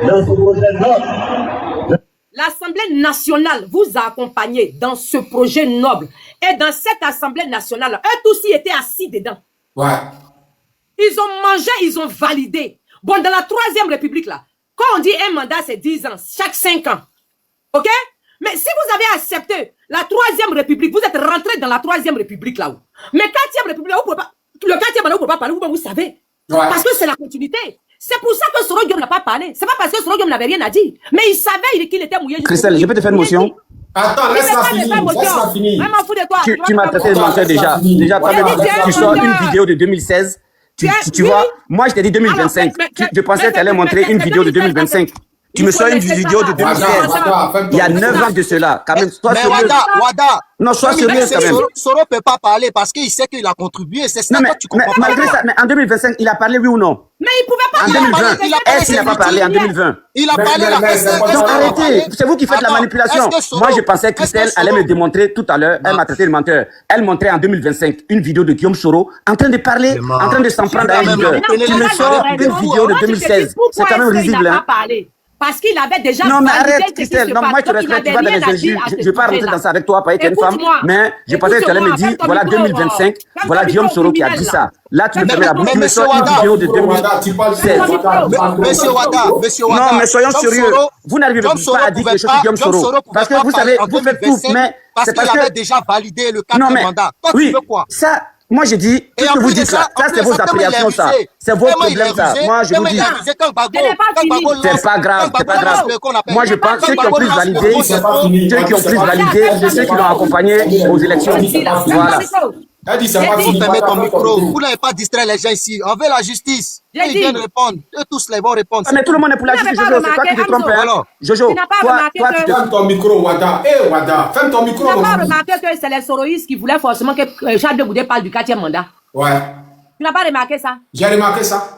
dans ce projet noble. L'Assemblée nationale vous a accompagné dans ce projet noble. Et dans cette Assemblée nationale, eux tous y étaient assis dedans. Ouais. Ils ont mangé, ils ont validé. Bon, dans la Troisième République, là, quand on dit un mandat, c'est 10 ans, chaque 5 ans. OK? Mais si vous avez accepté la Troisième République, vous êtes rentré dans la Troisième République, là-haut. Mais 4e République, là, vous pouvez pas, le 4e mandat, vous ne pouvez pas parler, vous savez. Ouais. Parce que c'est la continuité. C'est pour ça que Soro Guillaume n'a pas parlé. C'est pas parce que Soro Guillaume n'avait rien à dire. Mais il savait qu'il était mouillé. Christelle, je peux te faire une motion? Attends, laisse-la finir. Tu m'as traité de menteur déjà. Déjà, tu sors une vidéo de 2016. Tu vois, moi je t'ai dit 2025. Je pensais que tu allais montrer une vidéo de 2025. Tu me sors une vidéo de 2016. Il y a 9 ans de cela. Quand même, sois sérieux. Wada. Non, sois sérieux quand même. Soro ne peut pas parler parce qu'il sait qu'il a contribué. C'est ça que tu comprends. Malgré ça, mais en 2025, il a parlé oui ou non? Mais il pouvait pas en 2020. Est-ce qu'il n'a pas parlé en 2020? Il a parlé arrêtez, c'est vous qui faites la manipulation. Moi, je pensais que Christelle allait me démontrer tout à l'heure. Elle m'a traité de menteur. Elle montrait en 2025 une vidéo de Guillaume Soro en train de parler, en train de s'en prendre à un leader. Tu me sors une vidéo de 2016. C'est quand même risible, hein? Parce qu'il avait déjà. Non, mais arrête, Christelle. Non, moi, tu respectes, tu vas dans les juges. Je ne vais pas rentrer dans ça avec toi, pas être une femme. Mais je pensais que tu allais me dire, voilà 2025, voilà Guillaume Soro qui a dit ça. Là, tu me fermes la bouche. Tu me sors une vidéo de 2016. Monsieur Wada. Non, mais soyons sérieux. Vous n'arrivez pas à dire quelque chose de Guillaume Soro. Parce que vous savez, vous faites tout, mais c'est parce qu'il avait que. déjà validé le 4e mandat. Oui, ça. Moi, je dis, tout ce que vous dites là, ça c'est vos appréciations, ça. C'est vos problèmes, ça. Moi, je vous dis. C'est pas grave, c'est pas grave. Moi, je pense que ceux qui ont plus validé, c'est ceux qui l'ont accompagné aux élections. Voilà. Fermez ton micro. Vous n'avez pas distrait les gens ici. On veut la justice. Ils viennent répondre. Eux tous les vont répondre. Mais tout le monde est pour la justice, Jojo. C'est toi qui te trompes, hein. Jojo, toi, tu te... Ferme ton micro, Wada. Wada, ferme ton micro. Tu n'as pas remarqué que c'est les soroïstes qui voulaient forcément que Charles de Goudet parle du 4e mandat? Ouais. Tu n'as pas remarqué ça? J'ai remarqué ça.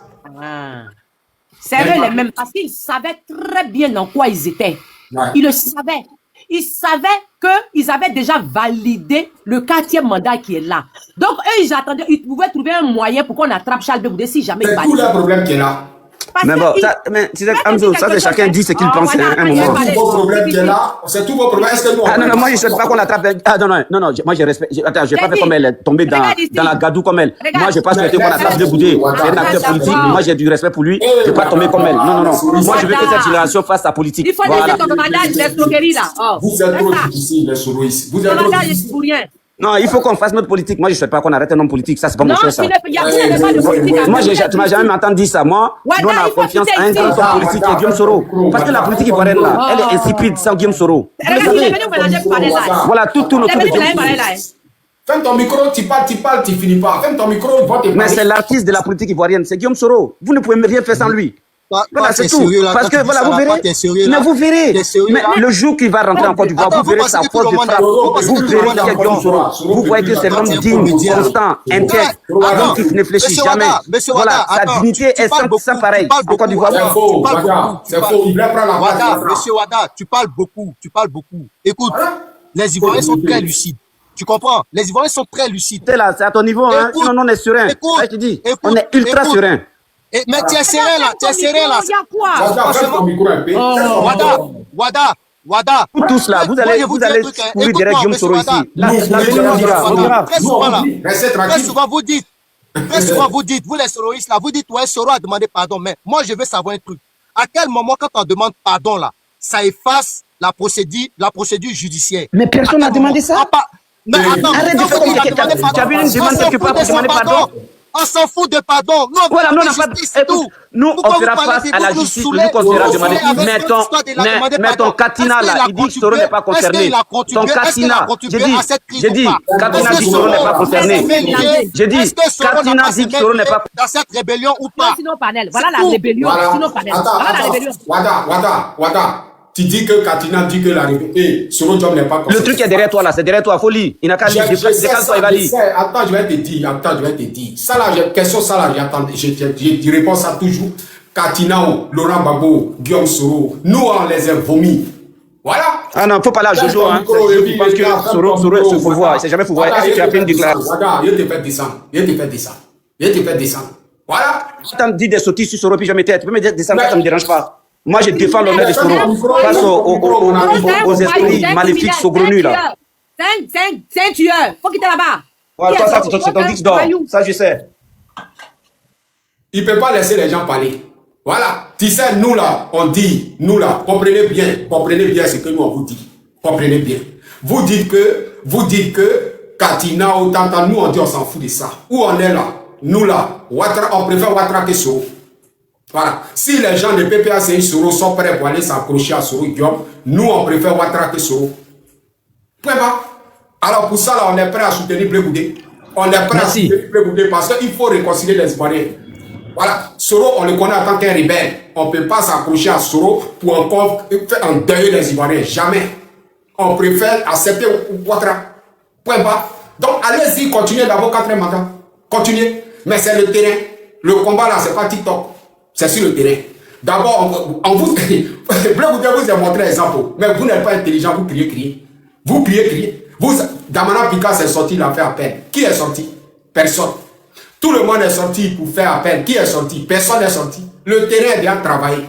C'est eux les mêmes, parce qu'ils savaient très bien dans quoi ils étaient. Ouais. Ils le savaient. Ils savaient qu'ils avaient déjà validé le 4e mandat qui est là. Donc, eux, ils attendaient, ils pouvaient trouver un moyen pour qu'on attrape Charles de Goudet si jamais il valide. C'est tout le problème qui est là. Mais bon, tu sais, Amzo, ça c'est chacun dit ce qu'il pense à un moment. C'est tout vos problèmes qui est là. C'est tout vos problèmes. Est-ce que nous... Ah non, moi je ne souhaite pas qu'on l'attrape. Ah non, moi je respecte. Attends, je n'ai pas fait comme elle est tombée dans la gadoue comme elle. Moi je n'ai pas souhaité qu'on l'attrape de Goudet. C'est un acteur politique. Moi j'ai du respect pour lui. Je ne vais pas tomber comme elle. Non. Moi je veux que cette génération fasse sa politique. Il faut laisser ton mandat d'escroquerie là. Vous êtes trop difficile, les souris. Vous êtes trop difficile. Non, il faut qu'on fasse notre politique. Moi, je ne souhaite pas qu'on arrête un homme politique. Ça, c'est pas mon choix, ça. Non, il n'y a pas de politique. Moi, tu m'as jamais entendu dire ça. Moi, nous, on a confiance à un grand homme politique qui est Guillaume Soro. Parce que la politique ivoirienne, là, elle est insipide sans Guillaume Soro. Voilà, tout tourne autour de Guillaume Soro. Ferme ton micro, tu parles, tu finis pas. Ferme ton micro, il va te parler. Mais c'est l'artiste de la politique ivoirienne. C'est Guillaume Soro. Vous ne pouvez rien faire sans lui. Voilà, c'est tout. Parce que voilà, vous verrez. Mais vous verrez. Mais le jour qu'il va rentrer en Côte d'Ivoire, vous verrez sa force de frappe. Vous verrez qu'il y a Guillaume Soro. Vous voyez que c'est l'homme digne, constant, intègre, l'homme qui ne réfléchit jamais. Voilà, sa dignité est sans pareil en Côte d'Ivoire. C'est faux. Il va prendre la Wada, monsieur Wada, tu parles beaucoup. Écoute, les Ivoiriens sont très lucides. Tu comprends? Les Ivoiriens sont très lucides. C'est là, c'est à ton niveau, hein. Sinon, on est serein. Je te dis, on est ultra serein. Mais tu es serré là, Il y a quoi? Ferme ton micro un peu. Wada. Vous tous là, vous allez courir derrière Guillaume Soro ici. Très souvent vous dites, vous les soroïstes là, vous dites ouais, Soro a demandé pardon. Mais moi je veux savoir un truc. À quel moment quand on demande pardon là, ça efface la procédure judiciaire? Mais personne n'a demandé ça. Mais attends, arrête de faire comme quelqu'un. Tu as vu une demande quelque part pour demander pardon? On s'en fout de pardon. Nous, on fera face à la justice. Nous, on sera demandé. Mettons Katina là. Il dit que Soro n'est pas concerné. Ton Katina. J'ai dit, Katina dit que Soro n'est pas concerné. J'ai dit, Katina dit que Soro n'est pas dans cette rébellion ou pas. Sinon, panel. Voilà la rébellion. Sinon, panel. Voilà la rébellion. Wada. Tu dis que Katina dit que la rébellion. Soro Diom n'est pas concerné. Le truc est derrière toi là. C'est derrière toi. Faut lire. Il n'a qu'à lire. Décale-toi, il va lire. Attends, je vais te dire. Ça là, question ça là, j'attends. Je réponds ça toujours. Katina, Laurent Gbagbo, Guillaume Soro, nous on les a vomis. Voilà. Ah non, faut pas là, Jojo. Hein. Je pense que Soro se fourvoie. Il s'est jamais fourvoie. Est-ce que tu as fait une déclaration? Il te fait descendre. Voilà. Si tu me dis des sottises sur Soro, puis je me tais. Tu peux me descendre, ça ne me dérange pas. Moi, je défends l'honneur de Soro face aux esprits maléfiques saugrenus, là. C'est un tueur. Faut quitter là-bas. Ouais, toi, ça, c'est ton disque d'or. Ça, je sais. Il ne peut pas laisser les gens parler. Voilà. Tu sais, nous là, on dit, nous là, comprenez bien ce que nous on vous dit. Comprenez bien. Vous dites que Katina, autant, nous on dit on s'en fout de ça. Où on est là? Nous là, on préfère Ouattara que Soro. Voilà. Si les gens de PPACI Soro sont prêts pour aller s'accrocher à Soro Guillaume, nous on préfère Ouattara que Soro. Point bas. Alors pour ça, là, on est prêt à soutenir Blé Goudé. On est prêt à soutenir Blé Goudé parce qu'il faut réconcilier les Ivoiriens. Voilà. Soro, on le connaît en tant qu'un rebelle. On ne peut pas s'accrocher à Soro pour encore faire endeuiller les Ivoiriens. Jamais. On préfère accepter Ouattara. Point bas. Donc allez-y, continuez d'abord 4 mandats. Continuez. Mais c'est le terrain. Le combat là, c'est pas TikTok. C'est sur le terrain. D'abord, on vous... Blé Goudé vous a montré l'exemple. Mais vous n'êtes pas intelligent, vous criez. Vous criez. Damana Pika s'est sorti, il a fait appel. Qui est sorti? Personne. Tout le monde est sorti pour faire appel. Qui est sorti? Personne n'est sorti. Le terrain est bien travaillé.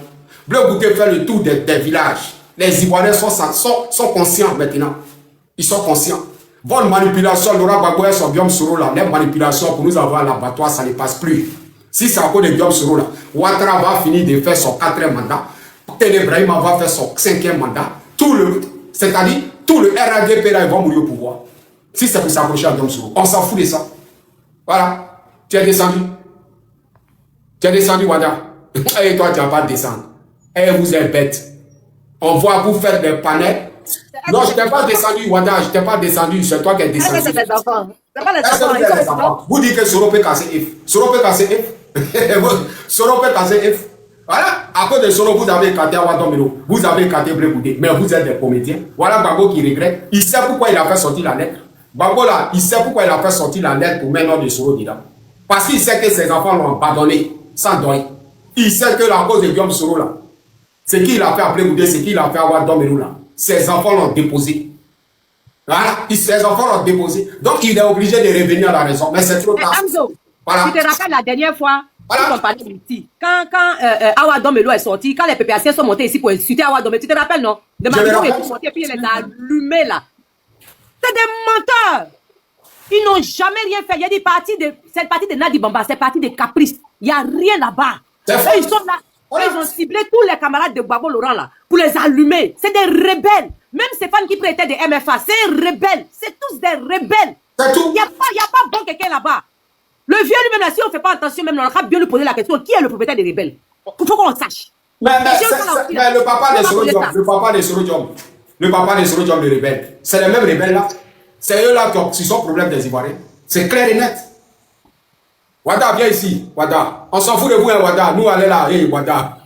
Blé Goudé fait le tour des villages. Les Ivoiriens sont conscients maintenant. Ils sont conscients. Bonne manipulation, Laurent Gbagbo et son Guillaume Soro là, les manipulations pour nous avoir à l'abattoir, ça ne passe plus. Si c'est à cause de Guillaume Soro là, Ouattara va finir de faire son 4e mandat. Ténébrahima va faire son 5e mandat. C'est-à-dire, tout le RADP là, ils vont mourir au pouvoir. Si c'est pour s'approcher à Guillaume Soro, on s'en fout de ça. Voilà. Tu es descendu. Ouattara. Et toi, tu n'as pas descendu. Et vous êtes bête. On va vous faire des panels. Non, je t'ai pas descendu, Ouattara. Je t'ai pas descendu. C'est toi qui es descendu. C'est les enfants. C'est pas les enfants. Vous dites que Soro peut casser F. Soro peut casser F. Voilà. À cause de Soro, vous avez écarté Awadomero. Vous avez écarté Blé Goudé. Mais vous êtes des comédiens. Voilà Gbagbo qui regrette. Il sait pourquoi il a fait sortir la lettre. Gbagbo là, il sait pourquoi il a fait sortir la lettre pour mettre nom de Soro dedans. Parce qu'il sait que ses enfants l'ont abandonné sans deuil. Il sait que la cause de Guillaume Soro là, c'est qu'il a fait à Blé Goudé, c'est qu'il a fait à Awadomero là. Ses enfants l'ont déposé. Voilà, ses enfants l'ont déposé. Donc il est obligé de revenir à la raison. Mais c'est trop tard. Amzo, voilà. Tu te rappelles la dernière fois, voilà. on parlait ici, quand Awadomelo est sorti, quand les PPACien sont montés ici pour insulter Awadomelo, tu te rappelles, non? De Mamadou est monté et puis il les a allumés là. C'est des menteurs. Ils n'ont jamais rien fait. Il y a des parties de. C'est le parti de Nadi Bamba, c'est le parti de Caprice. Il n'y a rien là-bas. Ils sont là. Voilà. Ils ont ciblé tous les camarades de Gbagbo Laurent là pour les allumer. C'est des rebelles. Même Stéphane qui prêtait des MFA, c'est un rebelle. C'est tous des rebelles. Il n'y a pas bon quelqu'un là-bas. Le vieux lui-même là, si on ne fait pas attention, même on va bien lui poser la question, qui est le propriétaire des rebelles? Il faut qu'on sache. Mais le papa de Soro Diom, le papa de Soro Diom, le rebelle, c'est les mêmes rebelles là. C'est eux là qui sont problème des Ivoiriens. C'est clair et net. Wada, viens ici, Wada. On s'en fout de vous, hein, Wada. Nous, allez là, hey, Wada.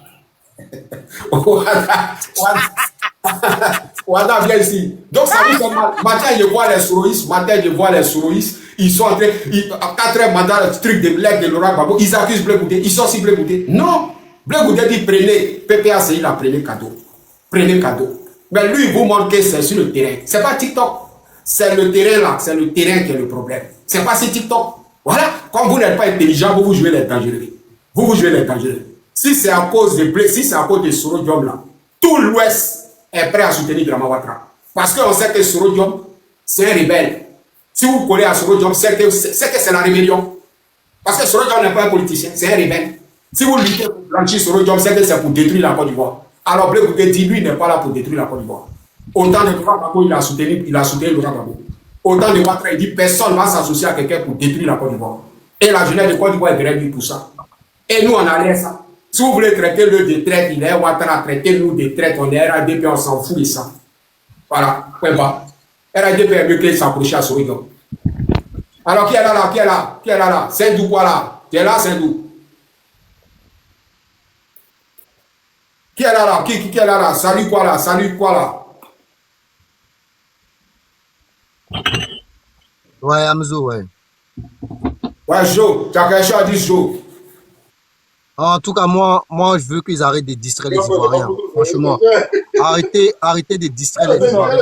Wada, viens ici. Donc, ça dit que matin, je vois les Soroïstes. Ils sont en train, à 4 heures, mandat, le truc de Blé de Laurent Gbagbo, ils accusent Blé Goudé. Ils sont aussi Blé Goudé. Non. Blé Goudé dit prenez. PPACI, il a prenez cadeau. Prenez cadeau. Mais lui, il vous montre que c'est sur le terrain. C'est pas TikTok. C'est le terrain là. C'est le terrain qui est le problème. C'est pas si TikTok. Voilà. Quand vous n'êtes pas intelligent, vous jouez les dangereux. Vous jouez les dangereux. Si c'est à cause de Blé, si c'est à cause de Soro Diom là, tout l'Ouest est prêt à soutenir Drama Ouattara. Parce qu'on sait que Soro Diom, c'est un rebelle. Si vous collez à Soro Diom, c'est que c'est la rébellion. Parce que Soro Diom n'est pas un politicien, c'est un rebelle. Si vous luttez pour blanchir Soro Diom, c'est que c'est pour détruire la Côte d'Ivoire. Alors Blé Goudé dit, lui, il n'est pas là pour détruire la Côte d'Ivoire. Autant de Laurent Gbagbo, il a soutenu Laurent Gbagbo. Autant de Ouattara, il dit, personne ne va s'associer à quelqu'un pour détruire la Côte d'Ivoire. Et la jeunesse de Côte d'Ivoire est derrière lui pour ça. Et nous, on a rien ça. Si vous voulez traiter le de traite, il est Ouattara, traiter-nous de traite, on est RADP, on s'en fout de ça. Voilà, point bas. RADP est mieux qu'il s'approche à Soro Diom. Alors, qui est là? Qui est là? Sendou quoi là? Tu es là, Sendou? Qui est là? Qui est là? Salut quoi là? Ouais, Amzo, ouais. Ouais, Joe, tu as quelque chose à dire, Joe? En tout cas, moi, je veux qu'ils arrêtent de distraire les Ivoiriens. Franchement, arrêtez de distraire les Ivoiriens.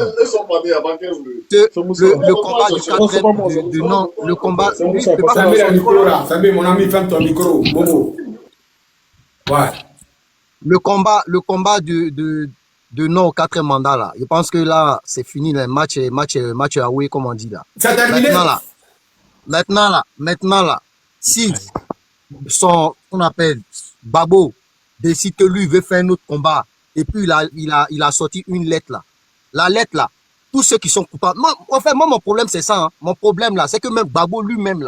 Le combat du 4 de non, le combat. Fermez le micro là. Fermez, mon ami, ferme ton micro. Bobo. Ouais. le combat de non au 4e mandat, là, je pense que là, c'est fini, le match away, comme on dit là. C'est terminé. Maintenant là, si on appelle Babo décide que lui veut faire un autre combat, et puis il a sorti une lettre là. La lettre là, tous ceux qui sont coupables. Moi, mon problème, c'est ça. Hein. Mon problème là, c'est que même Babo lui-même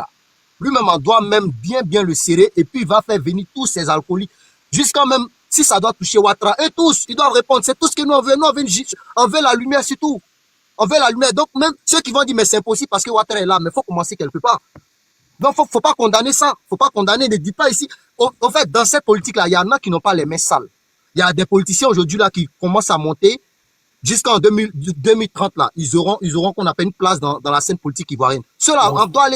on doit même bien le serrer, et puis il va faire venir tous ces alcooliques, jusqu'à même si ça doit toucher Ouattara, et tous, ils doivent répondre. C'est tout ce que nous on veut. Nous, on veut la lumière, c'est tout. On veut la lumière. Donc, même ceux qui vont dire, mais c'est impossible parce que Ouattara est là, mais il faut commencer quelque part. Donc, faut pas condamner ça. Faut pas condamner. Ne dites pas ici. En fait, dans cette politique-là, il y en a qui n'ont pas les mains sales. Il y a des politiciens aujourd'hui là qui commencent à monter. Jusqu'en 2030 là, ils auront qu'on appelle une place dans la scène politique ivoirienne. Ceux-là, on doit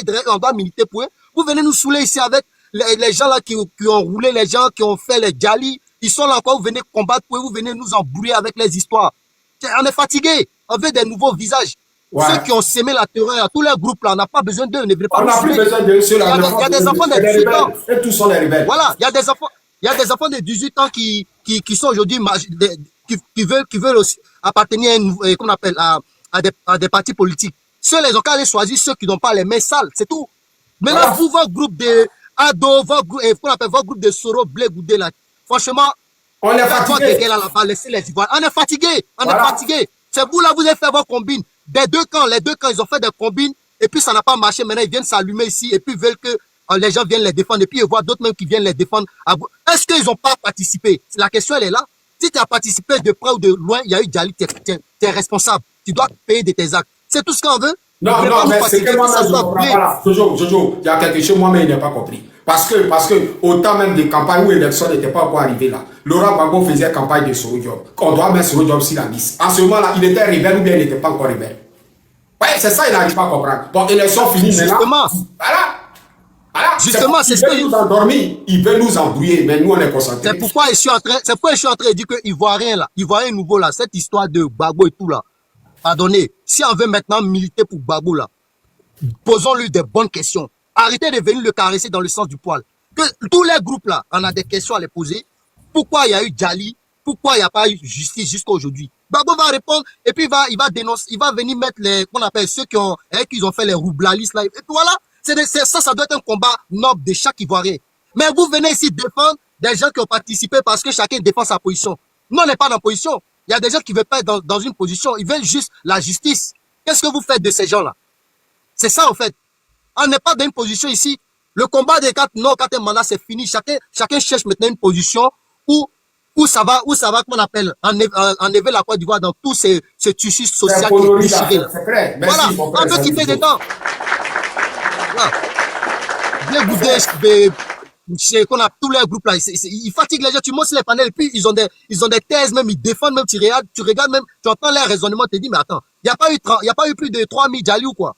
militer pour eux. Vous venez nous saouler ici avec les gens là qui ont roulé, les gens qui ont fait les djalis. Ils sont là encore, vous venez combattre pour eux, vous venez nous embrouiller avec les histoires. On est fatigué. On veut des nouveaux visages. Ouais. Ceux qui ont sémé la terreur, tous les groupes là, on n'a pas besoin d'eux. Ne venez pas. On n'a plus besoin d'eux. Il y a des enfants de 18 ans. Et tous sont des rebelles. Voilà, il y a des enfants de 18 ans qui sont aujourd'hui qui veulent aussi appartenir à qu'on appelle à des partis politiques. Ceux les ont qu'à aller choisir ceux qui n'ont pas les mains sales, c'est tout. Maintenant, voilà. Vous, votre groupe de ados, votre groupe de Soro, Blé Goudé là, franchement, on est fatigué. Laissez les Ivoiriens. On est fatigué. On est fatigué. C'est vous là, vous avez fait vos combines. Les deux camps, ils ont fait des combines et puis ça n'a pas marché. Maintenant, ils viennent s'allumer ici et puis veulent que les gens viennent les défendre et puis ils voient d'autres même qui viennent les défendre. Est-ce qu'ils n'ont pas participé? La question, elle est là. Si tu as participé de près ou de loin, il y a eu Djali, tu es responsable. Tu dois payer de tes actes. C'est tout ce qu'on veut. Non, mais c'est que moi, je ne comprends pas là. Jojo, il y a quelque chose, moi-même, il n'a pas compris. Parce que autant même des campagnes où l'élection n'était pas encore arrivée là, Laurent Gbagbo faisait campagne de Soro Diop. On doit mettre Soro Diop sur la liste. En ce moment-là, il était rebelle ou bien il n'était pas encore rebelle. Ouais, c'est ça, il n'arrive pas à comprendre. Bon, élection finie maintenant. Voilà. Justement, c'est ce qu'il veut nous endormir, il veut nous embrouiller, mais nous on est concentrés. C'est pourquoi je suis en train de dire que Ivoirien nouveau là, cette histoire de Gbagbo et tout là. Pardonnez, si on veut maintenant militer pour Gbagbo là, posons-lui des bonnes questions. Arrêtez de venir le caresser dans le sens du poil. Que tous les groupes là, on a des questions à les poser. Pourquoi il y a eu Djali? Pourquoi il n'y a pas eu justice jusqu'à aujourd'hui? Gbagbo va répondre et puis il va dénoncer, il va venir mettre qu'on appelle ceux qui ont fait les roublalistes là. Et puis voilà, ça doit être un combat noble de chaque Ivoirien. Mais vous venez ici défendre des gens qui ont participé parce que chacun défend sa position. Nous, on n'est pas dans position. Il y a des gens qui ne veulent pas être dans une position. Ils veulent juste la justice. Qu'est-ce que vous faites de ces gens-là? C'est ça, en fait. On n'est pas dans une position ici. Le combat des 4 mandats, c'est fini. Chacun cherche maintenant une position où ça va, qu'on appelle, enlever la Côte d'Ivoire dans tout ce tissu social qui est déchiré. Voilà, on veut quitter dedans. Bien goûté, qu'on a tous les groupes là, ils fatiguent les gens, tu montes sur les panels, et puis ils ont des thèses, même ils défendent, même tu regardes même, tu entends leur raisonnement, tu te dis, mais attends, il n'y a pas eu plus de 3000 Djali ou quoi.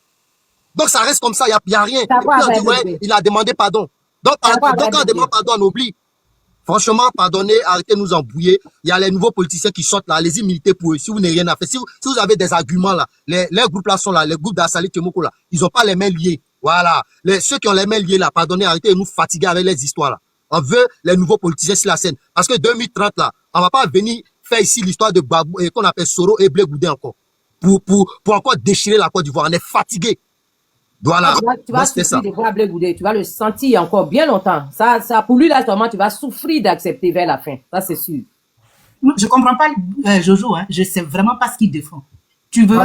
Donc ça reste comme ça, il n'y a rien. Et puis on dit, ouais, il a demandé pardon. Donc quand on demande pardon, on oublie. Franchement, pardonnez, arrêtez de nous embrouiller. Il y a les nouveaux politiciens qui sortent là, allez-y militer pour eux. Si vous n'avez rien à faire, si vous avez des arguments là, les groupes là sont là, les groupes d'Assali Tchemoko là, ils n'ont pas les mains liées. Voilà. Ceux qui ont les mains liées là, pardonnez, arrêtez de nous fatiguer avec les histoires là. On veut les nouveaux politiciens sur la scène. Parce que 2030 là, on va pas venir faire ici l'histoire de Gbagbo, qu'on appelle Soro et Blé Goudé encore. Pour encore déchirer la Côte d'Ivoire. On est fatigué. Voilà. Tu vas souffrir de voir Blé Goudé. Tu vas le sentir encore bien longtemps. Ça, pour lui là, seulement, tu vas souffrir d'accepter vers la fin. Ça, c'est sûr. Je comprends pas, Jojo, hein. Je sais vraiment pas ce qu'il défend. Tu veux...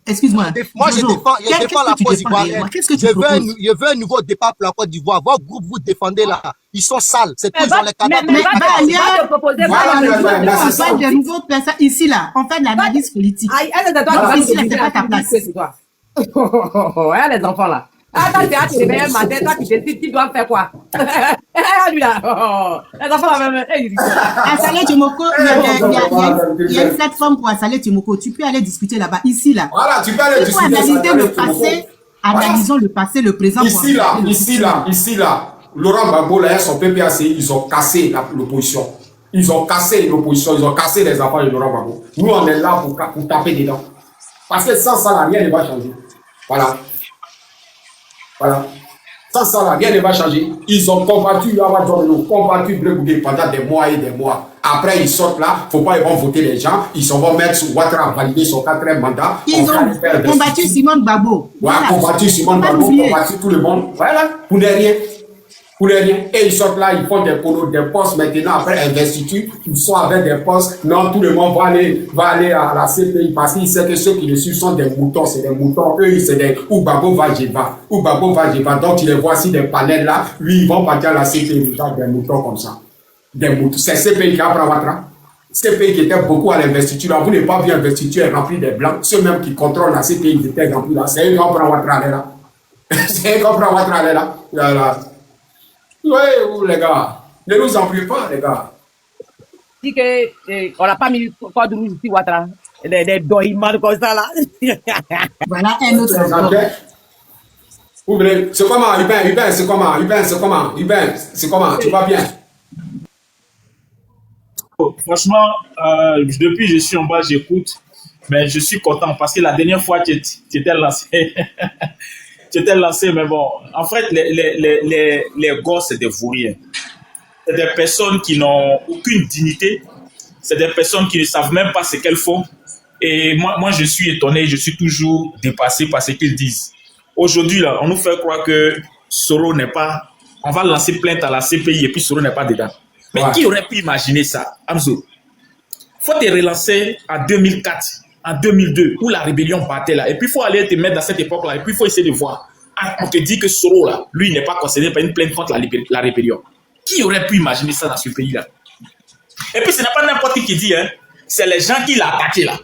Excuse-moi. Moi, je défends la Côte d'Ivoire. Qu'est-ce que tu proposes? Je veux un nouveau départ pour la Côte d'Ivoire. Votre groupe, vous défendez là. Ils sont sales. C'est tous, ils ont les cadavres. Mais on fait de nouveaux personnes ici, là. On fait de l'analyse politique. Ici, là, c'est pas ta place. Ouais, les enfants là. Attends, tu te réveilles un matin, toi, tu décides qui doit faire quoi. Lui là. Les enfants là, Assalé Tchemoko, il y a une plateforme pour Assalé Tchemoko. Tu peux aller discuter là-bas, ici là. Voilà, tu peux aller discuter. Il faut analyser le passé, analysons le passé, le présent. Ici là. Laurent Gbagbo là, son PPAC, ils ont cassé l'opposition. Ils ont cassé l'opposition, ils ont cassé les enfants de Laurent Gbagbo. Nous, on est là pour taper dedans. Parce que sans ça, rien ne va changer. Voilà. Sans ça, là, rien ne va changer. Ils ont combattu combattu Blé pendant des mois et des mois. Après, ils sortent là, il ne faut pas ils vont voter les gens. Ils vont mettre Ouattara à valider son 4e mandat. Ils ont combattu Simone Gbagbo. Voilà, combattu Simone Gbagbo, combattu tout le monde. Voilà, pour ne rien. Pour ne rien. Et ils sortent là, ils font des postes maintenant après investiture. Ils sont avec des postes. Non, tout le monde va aller à la CPI parce qu'ils savent que ceux qui les suivent sont des moutons. C'est des moutons. Eux, c'est des Gbagbo va Jeva. Gbagbo va Jeva. Donc, tu les vois ici, des panels là. Lui, ils vont partir à la CPI. Des moutons comme ça. Des moutons. C'est CPI qui a pris Ouattara. CPI qui était beaucoup à l'investiture. Vous n'avez pas vu l'investiture remplie des blancs. Ceux même qui contrôlent la CPI qui étaient remplis là. C'est eux qui ont pris Ouattara là. C'est eux qui ont pris Ouattara là. Là. Oui, les gars, ne nous en priez pas, les gars. Dit qu'on n'a pas mis le code rouge ici, Ouattara. Des doigts comme ça, là. Voilà un autre rapport. C'est comment, Hubin, c'est comment, tu vas bien? Franchement, depuis que je suis en bas, j'écoute, mais je suis content parce que la dernière fois, tu étais lancé. Tu étais lancé, mais bon, en fait, les gosses, c'est des vauriens. C'est des personnes qui n'ont aucune dignité. C'est des personnes qui ne savent même pas ce qu'elles font. Et moi, je suis étonné, je suis toujours dépassé par ce qu'ils disent. Aujourd'hui, là, on nous fait croire que Soro n'est pas... On va lancer plainte à la CPI et puis Soro n'est pas dedans. Mais qui aurait pu imaginer ça, Amzo? Il faut te relancer en 2004, en 2002, où la rébellion partait là. Et puis, il faut aller te mettre dans cette époque-là. Et puis, il faut essayer de voir. On te dit que Soro, là, lui, n'est pas concerné par une plainte contre la rébellion. Qui aurait pu imaginer ça dans ce pays-là? Et puis, ce n'est pas n'importe qui dit, hein. C'est les gens qui l'ont attaqué, là.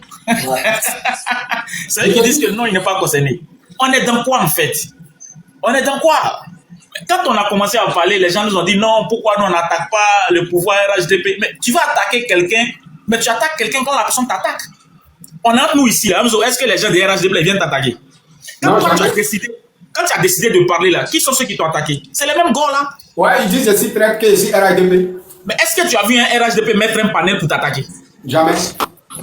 C'est eux qui disent que non, il n'est pas concerné. On est dans quoi, en fait? On est dans quoi? Quand on a commencé à parler, les gens nous ont dit non, pourquoi nous on n'attaque pas le pouvoir RHDP? Mais tu vas attaquer quelqu'un, mais tu attaques quelqu'un quand la personne t'attaque. On est entre nous ici, là. Est-ce que les gens de RHDP viennent t'attaquer? Quand tu as décidé de parler là, qui sont ceux qui t'ont attaqué? C'est les mêmes gars là. Ouais, ils disent ici traite que ici RHDP. Mais est-ce que tu as vu un RHDP mettre un panel pour t'attaquer? Jamais.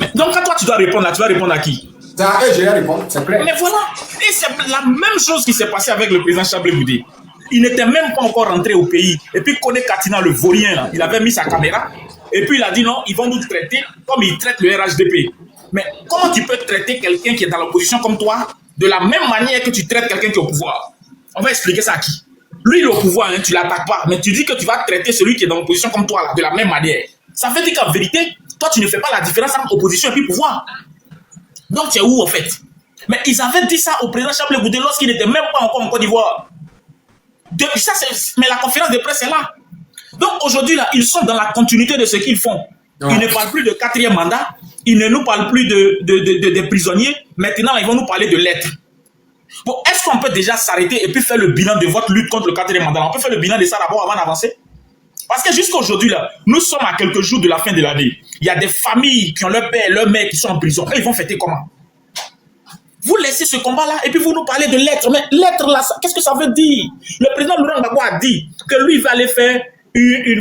Mais donc quand toi tu dois répondre là, tu vas répondre à qui? C'est à eux, je vais répondre, c'est clair. Mais voilà. Et c'est la même chose qui s'est passée avec le président Chablé Boudé. Il n'était même pas encore rentré au pays. Et puis Kone Katina, le vaurien, là, il avait mis sa caméra. Et puis il a dit non, ils vont nous traiter comme ils traitent le RHDP. Mais comment tu peux traiter quelqu'un qui est dans l'opposition comme toi de la même manière que tu traites quelqu'un qui est au pouvoir? On va expliquer ça à qui? Lui, il est au pouvoir, hein, tu ne l'attaques pas. Mais tu dis que tu vas traiter celui qui est dans l'opposition comme toi là, de la même manière. Ça veut dire qu'en vérité, toi, tu ne fais pas la différence entre opposition et puis pouvoir. Donc, tu es où en fait? Mais ils avaient dit ça au président Chablé Boudé lorsqu'il n'était même pas encore en Côte d'Ivoire. Depuis ça, mais la conférence de presse est là. Donc aujourd'hui, là, ils sont dans la continuité de ce qu'ils font. Ils ne parlent plus de 4e mandat, ils ne nous parlent plus de prisonniers. Maintenant, là, ils vont nous parler de lettres. Bon, est-ce qu'on peut déjà s'arrêter et puis faire le bilan de votre lutte contre le 4e mandat? On peut faire le bilan de ça d'abord avant d'avancer? Parce que jusqu'à aujourd'hui, là, nous sommes à quelques jours de la fin de l'année. Il y a des familles qui ont leur père et leur mère qui sont en prison. Et ils vont fêter comment? Vous laissez ce combat-là et puis vous nous parlez de lettres. Mais lettres là, qu'est-ce que ça veut dire? Le président Laurent Gbagbo a dit que lui va aller faire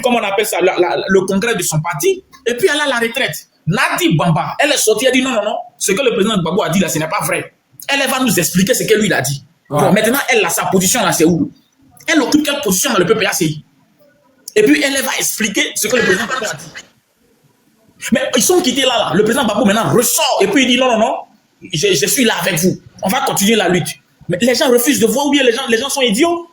comment on appelle ça, le congrès de son parti et puis aller à la retraite. Nadi Bamba, elle est sortie, elle dit non, ce que le président Gbagbo a dit là, ce n'est pas vrai. Elle va nous expliquer ce que lui il a dit. Bon, maintenant, elle a sa position là, c'est où? Elle occupe quelle position dans le PPACI? Et puis elle va expliquer ce que le président Gbagbo a dit. Mais ils sont quittés là. Le président Gbagbo maintenant ressort et puis il dit non. Je suis là avec vous. On va continuer la lutte. Mais les gens refusent de voir, ou bien les gens sont idiots.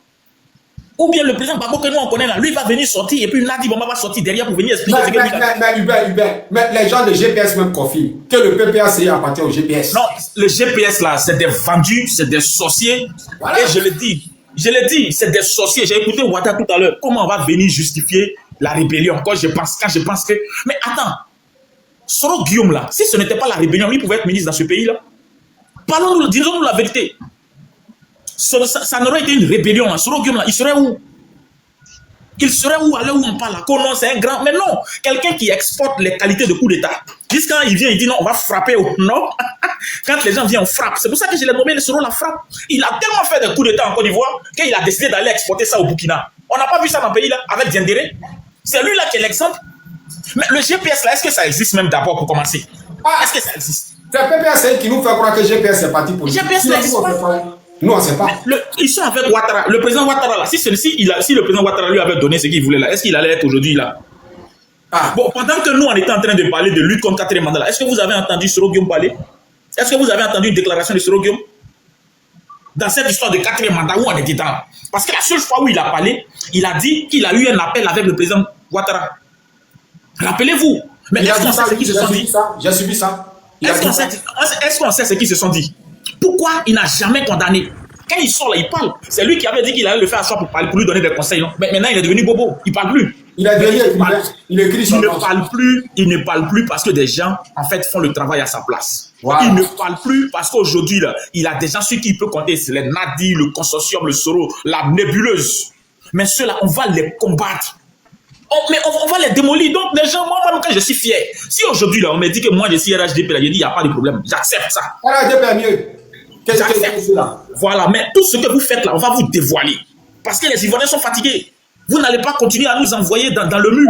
Ou bien le président Gbagbo que nous on connaît là, lui va venir sortir et puis Nadi Bamba va sortir derrière pour venir expliquer ce qu'il a. Mais les gens de GPS même confirment que le PPACI appartient au GPS. Non, le GPS là, c'est des vendus, c'est des sorciers. Voilà. Et je le dis, c'est des sorciers. J'ai écouté Ouattara tout à l'heure. Comment on va venir justifier la rébellion quand je pense que... Mais attends. Soro Guillaume là, si ce n'était pas la rébellion, il pouvait être ministre dans ce pays-là. Parlons-nous, disons-nous la vérité. Ça n'aurait été une rébellion. Hein. Soro Guillaume là, il serait où? Il serait où? À l'heure où on parle là? Non, c'est un grand. Mais non, quelqu'un qui exporte les qualités de coup d'État. Quand il vient, il dit non, on va frapper au non. Quand les gens viennent, on frappe. C'est pour ça que je l'ai nommé le Soro la frappe. Il a tellement fait des coups d'État en Côte d'Ivoire qu'il a décidé d'aller exporter ça au Burkina. On n'a pas vu ça dans le pays là, avec Diendéré. C'est lui là qui est l'exemple. Mais le GPS là, est-ce que ça existe même d'abord pour commencer? Est-ce que ça existe? C'est PPACI qui nous fait croire que GPS est parti pour GPS n'existe pas. Nous, on ne sait pas. Ils sont avec Ouattara. Le président Ouattara, là, si le président Ouattara lui avait donné ce qu'il voulait là, est-ce qu'il allait être aujourd'hui là? Bon, pendant que nous, on était en train de parler de lutte contre le 4e mandat, là, est-ce que vous avez entendu Soro Guillaume parler? Est-ce que vous avez entendu une déclaration de Soro Guillaume? Dans cette histoire de 4e mandat, où on était dans? Parce que la seule fois où il a parlé, il a dit qu'il a eu un appel avec le président Ouattara. Rappelez-vous. Mais est-ce qu'on sait ce qu'ils se sont dit? J'ai suivi ça. Est-ce qu'on sait ce qu'ils se sont dit? Pourquoi il n'a jamais condamné? Quand il sort là, il parle. C'est lui qui avait dit qu'il allait le faire à soi pour lui donner des conseils. Non? Mais maintenant, il est devenu bobo. Il ne parle plus. Il écrit son nom. Il ne parle plus parce que des gens, en fait, font le travail à sa place. Wow. Il ne parle plus parce qu'aujourd'hui, il a des gens sur qui il peut compter. C'est les Nadi, le consortium, le Soro, la nébuleuse. Mais ceux-là, on va les combattre. Mais on va les démolir. Donc, les gens, moi, quand je suis fier, si aujourd'hui, là, on me dit que moi, je suis RHDP, là, je dis, il n'y a pas de problème. J'accepte ça. RHDP est mieux. Voilà, mais tout ce que vous faites là, on va vous dévoiler. Parce que les Ivoiriens sont fatigués. Vous n'allez pas continuer à nous envoyer dans le mur.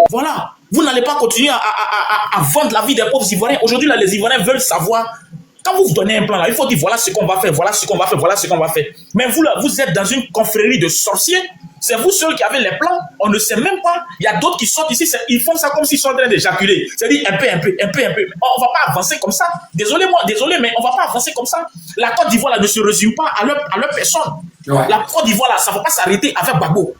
Voilà. Vous n'allez pas continuer à vendre la vie des pauvres Ivoiriens. Aujourd'hui, là, les Ivoiriens veulent savoir. Quand vous donnez un plan là, il faut dire voilà ce qu'on va faire, voilà ce qu'on va faire, voilà ce qu'on va faire. Mais vous là, vous êtes dans une confrérie de sorciers. C'est vous seuls qui avez les plans. On ne sait même pas. Il y a d'autres qui sortent ici, ils font ça comme s'ils sont en train d'éjaculer. C'est-à-dire un peu. On ne va pas avancer comme ça. Désolé, mais on ne va pas avancer comme ça. La Côte d'Ivoire là ne se résume pas à leur personne. Ouais. La Côte d'Ivoire là, ça ne va pas s'arrêter avec Gbagbo.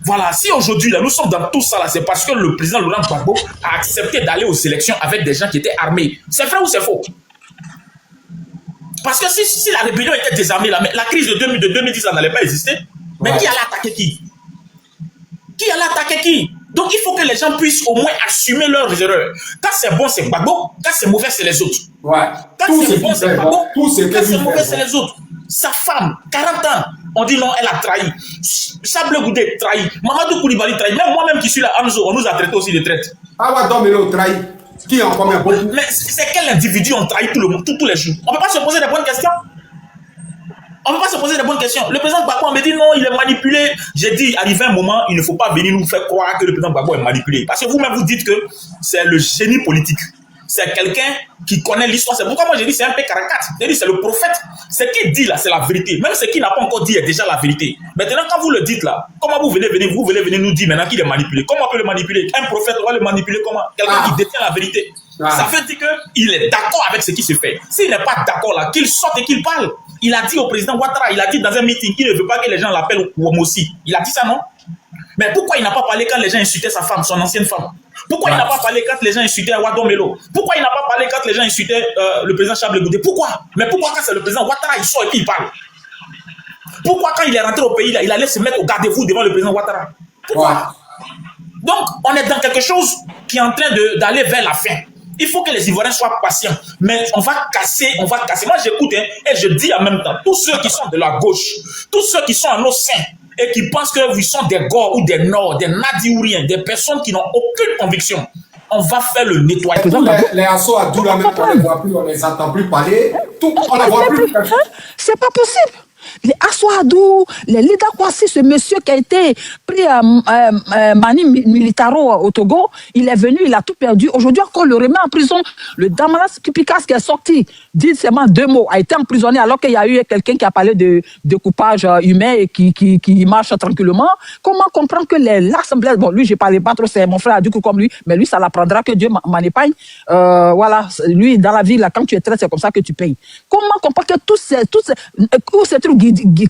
Voilà, si aujourd'hui là, nous sommes dans tout ça là, c'est parce que le président Laurent Gbagbo a accepté d'aller aux élections avec des gens qui étaient armés. C'est vrai ou c'est faux? Parce que si la rébellion était désarmée, la crise de 2010 n'allait pas exister. Mais qui allait attaquer qui? Qui allait attaquer qui? Donc il faut que les gens puissent au moins assumer leurs erreurs. Quand c'est bon, c'est Gbagbo. Quand c'est mauvais, c'est les autres. Ouais. Quand c'est bon, c'est Gbagbo. Quand c'est mauvais, c'est les autres. Sa femme, 40 ans, on dit non, elle a trahi. Chablé Goudé trahi. Mamadou Koulibaly trahi. Même moi-même qui suis là, on nous a traité aussi de traite. Awa Domelo trahi. Qui en combien? Mais c'est quel individu ont trahi tout le monde, tous les jours? On ne peut pas se poser des bonnes questions. On ne peut pas se poser des bonnes questions. Le président Gbagbo me dit non, il est manipulé. J'ai dit, arrivé un moment, il ne faut pas venir nous faire croire que le président Gbagbo est manipulé. Parce que vous-même, vous dites que c'est le génie politique. C'est quelqu'un qui connaît l'histoire. C'est pourquoi moi j'ai dit c'est un P44. J'ai dit c'est le prophète. Ce qu'il dit là, c'est la vérité. Même ce qu'il n'a pas encore dit est déjà la vérité. Maintenant, quand vous le dites là, comment vous venez venir nous dire maintenant qu'il est manipulé? Comment on peut le manipuler? Un prophète, on va le manipuler comment? Quelqu'un qui détient la vérité. Ça veut dire qu'il est d'accord avec ce qui se fait. S'il n'est pas d'accord là, qu'il sorte et qu'il parle. Il a dit au président Ouattara, il a dit dans un meeting qu'il ne veut pas que les gens l'appellent Ouamossi. Il a dit ça, non? Mais pourquoi il n'a pas parlé quand les gens insultaient sa femme, son ancienne femme? Pourquoi il n'a pas parlé quand les gens insultaient Wadon Melo? Pourquoi il n'a pas parlé quand les gens insultaient le président Chablé Goudé? Pourquoi? Mais pourquoi quand c'est le président Ouattara, il sort et puis il parle? Pourquoi quand il est rentré au pays, là, il allait se mettre au garde-à-vous devant le président Ouattara? Pourquoi? Donc, on est dans quelque chose qui est en train d'aller vers la fin. Il faut que les Ivoiriens soient patients. Mais on va casser. Moi, j'écoute et je dis en même temps, tous ceux qui sont de la gauche, tous ceux qui sont en nos seins, et qui pensent que vous sont des Gors ou des Nords, des Nadi ou rien, des personnes qui n'ont aucune conviction, on va faire le nettoyage. Les assauts à Doula, même on ne les voit plus, on ne les entend plus parler. Tout, on ne les voit plus. C'est pas possible. Les Assoadou, les Lida Kwasi, ce monsieur qui a été pris à Mani Militaro au Togo, il est venu, il a tout perdu. Aujourd'hui encore, le remet en prison. Le Damanas Kipikas qui est sorti, dit seulement 2 mots, a été emprisonné alors qu'il y a eu quelqu'un qui a parlé de coupage humain et qui marche tranquillement. Comment comprendre que l'Assemblée, bon, lui, je ne parlais pas trop, c'est mon frère du coup comme lui, mais lui, ça l'apprendra que Dieu m'en épargne. Voilà, lui, dans la vie, là, quand tu es traité, c'est comme ça que tu payes. Comment comprendre que tous ces trucs,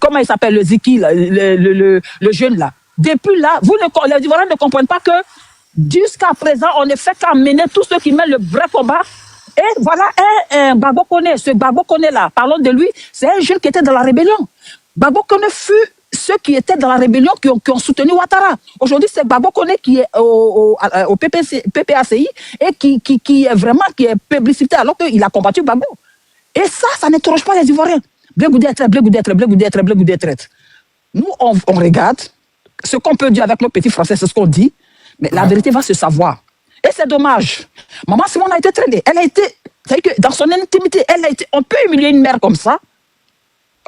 comment il s'appelle, le Ziki, là, le jeune là. Depuis là, les Ivoiriens ne comprennent pas que jusqu'à présent, on ne fait qu'amener tous ceux qui mènent le vrai combat. Et voilà un Gbagbo Koné, ce Gbagbo Koné là, parlons de lui, c'est un jeune qui était dans la rébellion. Gbagbo Koné fut ceux qui étaient dans la rébellion qui ont soutenu Ouattara. Aujourd'hui, c'est Gbagbo Koné qui est au PPACI et qui est vraiment qui est publicité alors qu'il a combattu Gbagbo. Et ça n'interroge pas les Ivoiriens. Blé Goudé traite. Nous, on regarde ce qu'on peut dire avec nos petits français, c'est ce qu'on dit, mais la vérité va se savoir. Et c'est dommage. Maman Simone a été traînée. Elle a été, c'est-à-dire que dans son intimité, on peut humilier une mère comme ça.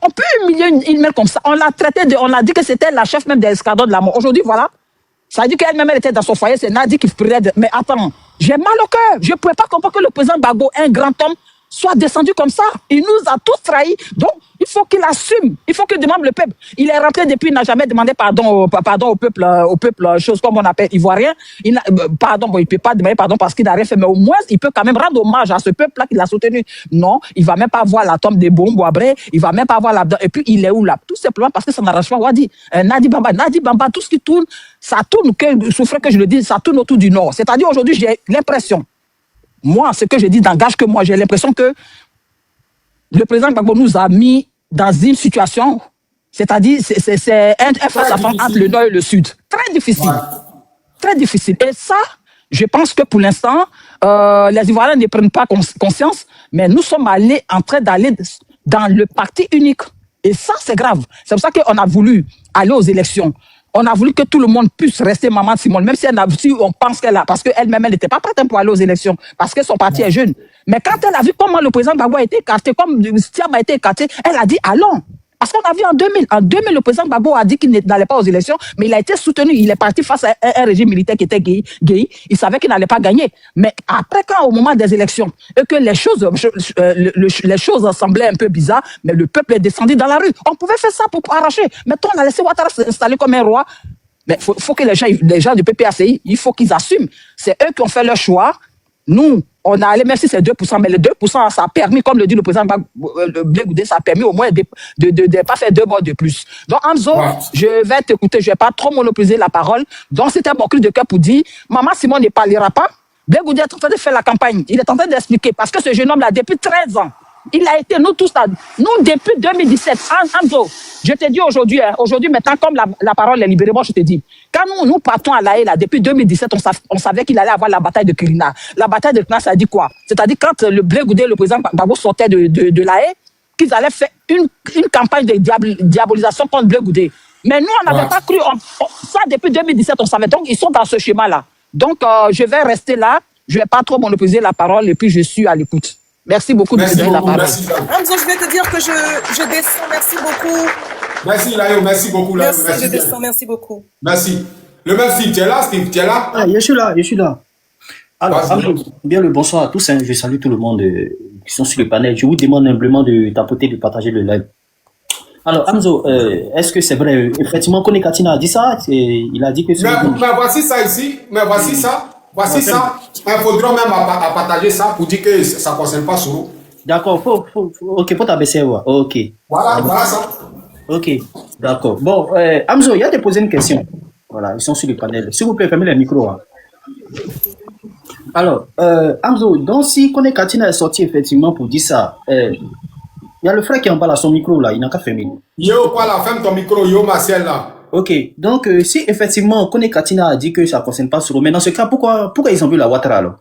On peut humilier une mère comme ça. On l'a traitée, on a dit que c'était la chef même des escadrons de la mort. Aujourd'hui, voilà. Ça veut dire qu'elle-même, elle était dans son foyer, c'est Nadi qui priait. Mais attends, j'ai mal au cœur. Je ne pouvais pas comprendre que le président Gbagbo, un grand homme, soit descendu comme ça. Il nous a tous trahis. Donc, il Il faut qu'il assume. Il faut qu'il demande le peuple. Il est rentré depuis, il n'a jamais demandé pardon au peuple, chose comme on appelle ivoirien. Pardon, bon, il ne peut pas demander pardon parce qu'il n'a rien fait, mais au moins, il peut quand même rendre hommage à ce peuple-là qui l'a soutenu. Non, il ne va même pas voir la tombe des bombes Boabré, il ne va même pas voir la... Et puis, il est où là? Tout simplement parce que ça n'arrange pas Wadi. Nadi Bamba, tout ce qui tourne, ça tourne, souffre que je le dis, ça tourne autour du Nord. C'est-à-dire, aujourd'hui, j'ai l'impression, moi, ce que je dis n'engage que moi, j'ai l'impression que le président Gbagbo nous a mis dans une situation, c'est-à-dire, c'est un face-à-face entre le Nord et le Sud. Très difficile. Très difficile. Et ça, je pense que pour l'instant, les Ivoiriens ne prennent pas conscience, mais nous sommes en train d'aller dans le parti unique. Et ça, c'est grave. C'est pour ça qu'on a voulu aller aux élections. On a voulu que tout le monde puisse rester Maman Simone, même si on pense qu'elle a, parce qu'elle-même, elle n'était pas prête pour aller aux élections, parce que son parti est jeune. Mais quand elle a vu comment le président Gbagbo a été écarté, comme Thiam a été écarté, elle a dit allons. Parce qu'on a vu en 2000. En 2000, le président Gbagbo a dit qu'il n'allait pas aux élections, mais il a été soutenu. Il est parti face à un régime militaire qui était gay. Il savait qu'il n'allait pas gagner. Mais après, au moment des élections, et que les choses semblaient un peu bizarres, mais le peuple est descendu dans la rue. On pouvait faire ça pour arracher. Maintenant, on a laissé Ouattara s'installer comme un roi. Mais il faut que les gens du PPACI, il faut qu'ils assument. C'est eux qui ont fait leur choix. Nous, on a allé, même si c'est 2%, mais les 2%, ça a permis, comme le dit le président Blé Goudé, ça a permis au moins de ne pas faire 2 mois de plus. Donc, Hamzo, je vais t'écouter, je ne vais pas trop monopoliser la parole. Donc, c'était mon cri de cœur pour dire, Maman Simon ne parlera pas. Blé Goudé est en train de faire la campagne. Il est en train d'expliquer, parce que ce jeune homme-là, depuis 13 ans, il a été, nous tous, nous, depuis 2017, Hamzo, je te dis aujourd'hui, maintenant, comme la parole est libérée, moi, je te dis, quand nous partons à La Haye, là, depuis 2017, on savait qu'il allait avoir la bataille de Kirina. La bataille de Kirina, ça dit quoi? C'est-à-dire, quand le Blé Goudé, le président Gbagbo sortait de La Haye, qu'ils allaient faire une campagne de diabolisation contre Blé Goudé. Mais nous, on n'avait pas cru, ça, depuis 2017, on savait. Donc, ils sont dans ce schéma-là. Donc, je vais rester là, je ne vais pas trop monopoliser la parole, et puis je suis à l'écoute. Merci beaucoup de me donner la parole. Hamzo, je vais te dire que je descends. Merci beaucoup. Merci, Layo. Merci beaucoup, Layo. Merci, je descends. Merci beaucoup. Merci. Le même Steve, tu es là, Steve? Tu es là? Ah, je suis là. Alors, bien le bonsoir à tous. Hein. Je salue tout le monde qui sont sur le panel. Je vous demande humblement de tapoter, de partager le live. Alors, Hamzo, est-ce que c'est vrai? Effectivement, Kone Katina a dit ça. Il a dit que... Mais voici ça ici. Mais voici ça. Voici ça. Il faudra même à partager ça pour dire que ça ne concerne pas Soro. D'accord. Ok, faut t'abaisser. Ok. Voilà ça. Ok, d'accord. Bon, Hamzo, il a déposé une question. Voilà, ils sont sur le panel. S'il vous plaît, fermez les micros. Hein. Alors, Hamzo, donc si Kone Katina est sorti effectivement pour dire ça, il y a le frère qui en parle à son micro là, il n'a qu'à fermer. Yo, quoi là, ferme ton micro, yo, Marcel là. Ok, donc si effectivement Kone Katina a dit que ça ne concerne pas Soro, mais dans ce cas, pourquoi ils ont vu la Ouattara alors?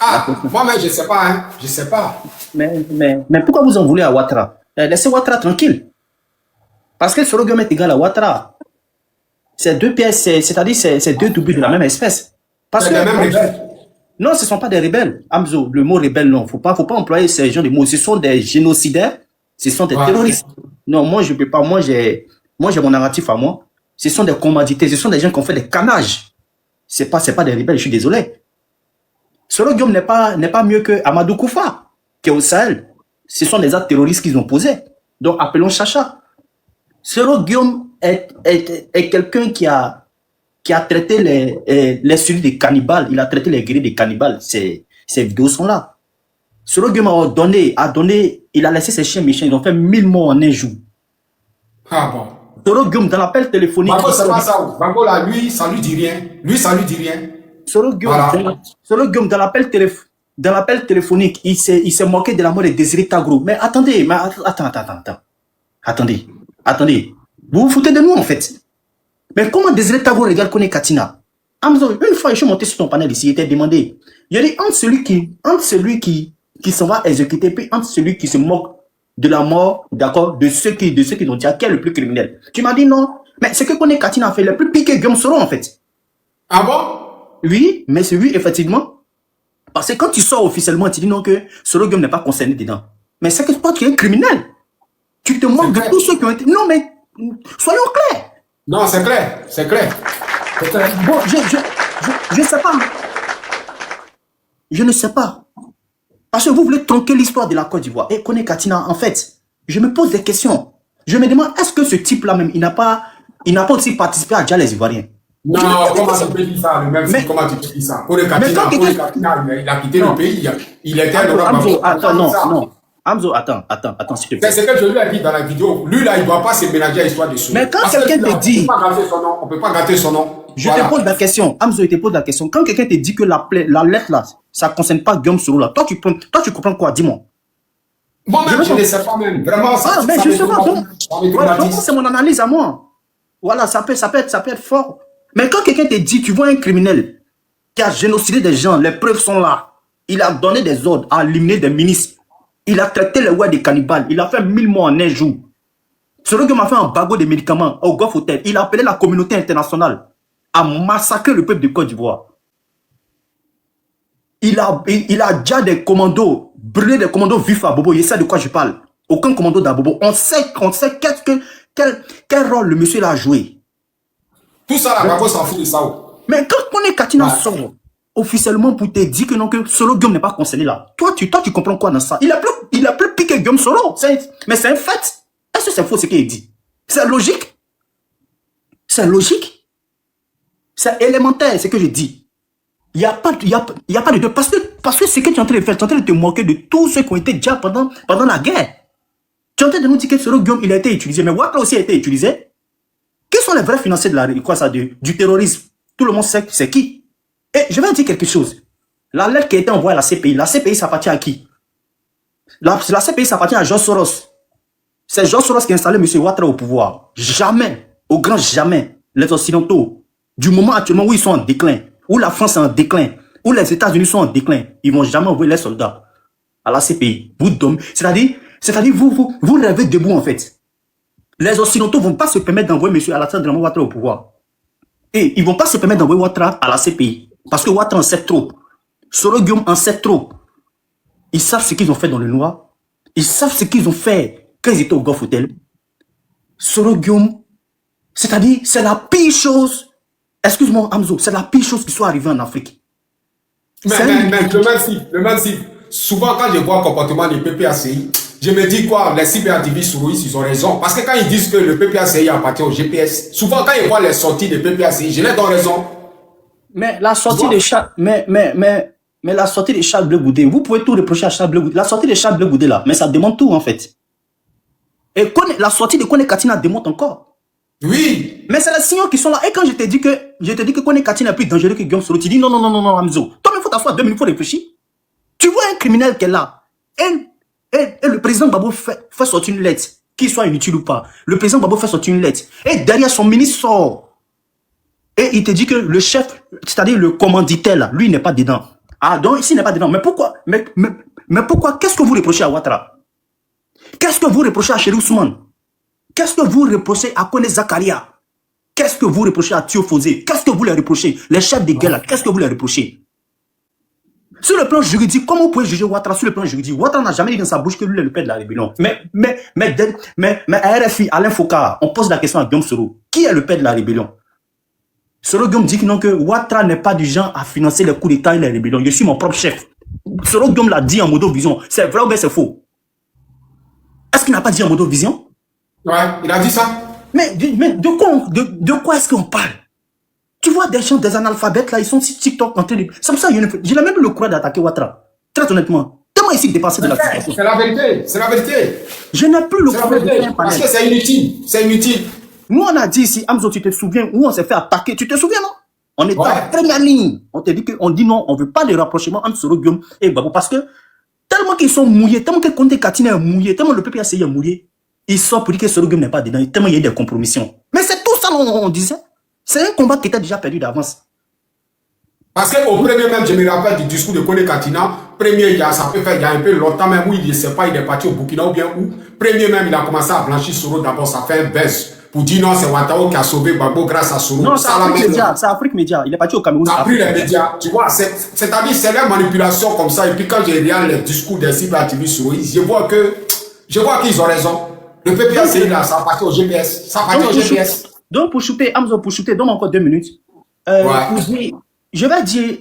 Ah, moi-même, je ne sais pas, hein. Je ne sais pas. Mais pourquoi vous en voulez à Ouattara? Laissez Ouattara tranquille. Parce que Soro Guillaume est égal à Ouattara. C'est 2 pièces, c'est-à-dire c'est 2 doubles de la même espèce. Parce que les mêmes rebelles. Non, ce ne sont pas des rebelles. Hamzo, le mot rebelle, non. Faut pas employer ces gens de mots. Ce sont des génocidaires. Ce sont des terroristes. Non, moi, je ne peux pas. Moi, j'ai mon narratif à moi. Ce sont des commandités. Ce sont des gens qui ont fait des canages. C'est pas des rebelles, je suis désolé. Soro Guillaume n'est pas mieux que Amadou Koufa, qui est au Sahel. Ce sont des actes terroristes qu'ils ont posés. Donc, appelons Chacha. Soro Guillaume est quelqu'un qui a traité les sujets des cannibales. Il a traité les guerriers des cannibales. Ces vidéos sont là. Soro Guillaume a donné, il a laissé ses chiens méchants. Ils ont fait 1000 morts en un jour. Ah bon. Soro Guillaume, dans l'appel téléphonique... Bango, c'est pas ça. Bango, là, lui, ça lui dit rien. Soro Guillaume, dans l'appel téléphonique, il s'est moqué de la mort de Désiré Tagro. Mais attendez, Attendez. Vous vous foutez de nous, en fait. Mais comment Désiré Tagro regarde Kone Katina? Hamzo, une fois, je suis monté sur ton panel ici, il était demandé. Il a dit, entre celui qui s'en va exécuter, puis entre celui qui se moque de la mort, d'accord, de ceux qui ont dit, qui est le plus criminel. Tu m'as dit non. Mais ce que Kone Katina a fait, le plus piqué Guillaume Soro, en fait. Ah bon? Oui, mais c'est oui, effectivement. Parce que quand tu sors officiellement, tu dis non que Soro Guillaume n'est pas concerné dedans. Mais c'est que toi, tu es un criminel. Tu te moques de tous ceux qui ont été... Non, mais soyons clairs. Non, c'est clair. Bon, je ne sais pas. Je ne sais pas. Parce que vous voulez tronquer l'histoire de la Côte d'Ivoire. Et Kone Katina, en fait, Je me pose des questions. Je me demande, est-ce que ce type-là même, il n'a pas aussi participé à déjà les Ivoiriens? Non, comment tu peux dire ça? Comment tu peux dire ça? Kone Katina, il a quitté le pays. Il était Amzo, attends, non. Amzo, attends, s'il te plaît. C'est ce que je lui ai dit dans la vidéo. Lui, là, il ne doit pas se mélanger à l'histoire des choses. Mais quand quelqu'un te dit... On ne peut pas gâter son nom. Je te pose la question. Amzo, il te pose la question. Quand quelqu'un te dit que la lettre, là, ça ne concerne pas Guillaume Soro, là, toi, tu comprends quoi? Dis-moi. Moi-même, je ne sais pas même. Vraiment, ça mais je sais pas. Vraiment, c'est mon analyse à moi. Voilà, ça peut être fort. Mais quand quelqu'un te dit, tu vois un criminel qui a génocidé des gens, les preuves sont là. Il a donné des ordres à éliminer des ministres. Il a traité les ouais des cannibales. Il a fait 1000 morts en un jour. Soro Guillaume a fait un bagot de médicaments au Golf Hotel. Il a appelé la communauté internationale à massacrer le peuple de Côte d'Ivoire. Il a déjà des commandos, brûlé des commandos vifs à Bobo. Il sait de quoi je parle. Aucun commando d'Abobo. On sait quel rôle le monsieur a joué. Tout ça, la Babo s'en fout de ça. Mais quand Kone Katina sort officiellement pour te dire que non, que Soro Guillaume n'est pas concerné là, toi, tu comprends quoi dans ça? Il a plus piqué Guillaume Soro. Mais c'est un fait. Est-ce que c'est faux ce qu'il dit? C'est logique. C'est logique. C'est élémentaire ce que je dis. Il n'y a pas de deux. Parce que ce que tu es en train de faire, tu es en train de te moquer de tous ceux qui ont été déjà pendant la guerre. Tu es en train de nous dire que Soro Guillaume, il a été utilisé. Mais Ouattara aussi a été utilisé. Qui sont les vrais financiers du terrorisme? Tout le monde sait c'est qui. Et je vais dire quelque chose. La lettre qui a été envoyée à la CPI, ça appartient à qui? La CPI, ça appartient à George Soros. C'est George Soros qui a installé M. Ouattara au pouvoir. Jamais, au grand jamais, les Occidentaux, du moment actuellement où ils sont en déclin, où la France est en déclin, où les États-Unis sont en déclin, ils ne vont jamais envoyer les soldats à la CPI. C'est-à-dire, vous rêvez debout en fait. Les Occidentaux ne vont pas se permettre d'envoyer M. Alassane Draman Ouattara au pouvoir. Et ils ne vont pas se permettre d'envoyer Ouattara à la CPI. Parce que Ouattara en sait trop. Soro Guillaume en sait trop. Ils savent ce qu'ils ont fait dans le noir. Ils savent ce qu'ils ont fait quand ils étaient au Golf Hotel. Soro Guillaume, c'est-à-dire, c'est la pire chose. Excuse-moi, Amzo, c'est la pire chose qui soit arrivée en Afrique. Mais le même si, souvent quand je vois le comportement des PPACI, je me dis quoi, les cyberactivistes souris, ils ont raison. Parce que quand ils disent que le PPACI appartient au GPS, souvent quand ils voient les sorties des PPACI, je les donne raison. Mais la sortie de Charles, mais la sortie de Charles Bleu Goudé, vous pouvez tout reprocher à Charles Bleu Goudé. La sortie de Charles Bleu Goudé là, mais ça démontre tout en fait. Et la sortie de Kone Katina démontre encore. Oui. Mais c'est les signaux qui sont là. Et quand je te dis que Kone Katina est plus dangereux que Guillaume Soro, tu dis non, Amzo. Toi, il faut t'asseoir 2 minutes, il faut réfléchir. Tu vois un criminel qui est là. Et le président Gbagbo fait sortir une lettre, qu'il soit inutile ou pas. Le président Gbagbo fait sortir une lettre. Et derrière, son ministre sort. Et il te dit que le chef, c'est-à-dire le commanditaire, là, lui, il n'est pas dedans. Ah, donc, ici, il n'est pas dedans. Mais pourquoi? Mais pourquoi? Qu'est-ce que vous reprochez à Ouattara? Qu'est-ce que vous reprochez à Chéri Ousmane? Qu'est-ce que vous reprochez à Kone Zakaria? Qu'est-ce que vous reprochez à Thiofosé? Qu'est-ce que vous les reprochez? Les chefs de guerre, là, qu'est-ce que vous les reprochez? Sur le plan juridique, comment vous pouvez juger Ouattara sur le plan juridique? Ouattara n'a jamais dit dans sa bouche que lui est le père de la rébellion. Mais à RFI, Alain Foucault, on pose la question à Guillaume Soro. Qui est le père de la rébellion? Soro Guillaume dit que Ouattara n'est pas du genre à financer les coups d'État et les rébellions. Je suis mon propre chef. Soro Guillaume l'a dit en modo-vision. C'est vrai ou bien c'est faux? Est-ce qu'il n'a pas dit en modo-vision? Ouais, il a dit ça. Mais de quoi est-ce qu'on parle? Tu vois des gens, des analphabètes là, ils sont sur TikTok en train de... C'est pour ça que j'ai même eu le courage d'attaquer Ouattara. Très honnêtement. Tellement ici dépasser de la situation. C'est la vérité, c'est la vérité. Je n'ai plus le courage de faire un parce que c'est inutile, c'est inutile. Nous on a dit ici, Amzo, tu te souviens où on s'est fait attaquer? Tu te souviens, non? On est en première ligne. On te dit qu'on dit non, on veut pas de rapprochement entre Soro Guillaume et Gbagbo parce que tellement qu'ils sont mouillés, tellement que Kone Katina est mouillé, tellement le PPACI est mouillé, ils sortent pour dire que Soro Guillaume n'est pas dedans, tellement il y a eu des compromissions. Mais c'est tout ça on disait. C'est un combat qui était déjà perdu d'avance. Parce qu'au premier même, je me rappelle du discours de Kone Katina. Premier, ça peut faire il y a un peu longtemps même où il ne sait pas, il est parti au Burkina ou bien où. Premier même, il a commencé à blanchir Soro d'abord, ça fait un buzz. Pour dire non, c'est Ouattara qui a sauvé Gbagbo grâce à Soro. Non, c'est Afrique Média. Il est parti au Cameroun. Ça a pris les médias. Tu vois, c'est-à-dire, c'est la manipulation comme ça. Et puis quand je regarde les discours des cyberactivistes sur je vois qu'ils ont raison. Le PPACI là, ça appartient au GPS. Ça appartient au GPS. Donc, pour shooter, Amzo, donne encore 2 minutes. Je vais dire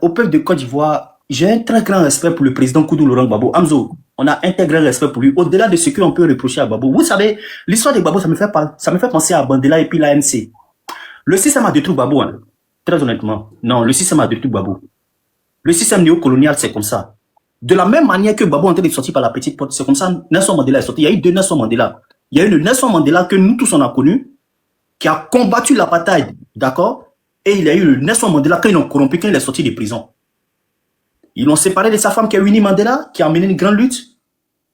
au peuple de Côte d'Ivoire, j'ai un très grand respect pour le président Koudou Laurent Gbagbo. Amzo, On a un tel grand respect pour lui. Au-delà de ce qu'on peut reprocher à Gbagbo. Vous savez, l'histoire de Gbagbo, ça me fait penser à Bandela et puis l'ANC. Le système a détruit Gbagbo, hein. Très honnêtement. Non, le système a détruit Gbagbo. Le système néocolonial, c'est comme ça. De la même manière que Gbagbo est en train de sortir par la petite porte, c'est comme ça Nelson Mandela est sorti. Il y a eu deux Nelson Mandela. Il y a eu le Nelson Mandela que nous tous on a connu, qui a combattu l'apartheid, d'accord? Et il y a eu le Nelson Mandela quand ils l'ont corrompu, quand il est sorti de prison. Ils l'ont séparé de sa femme qui est Winnie Mandela, qui a mené une grande lutte.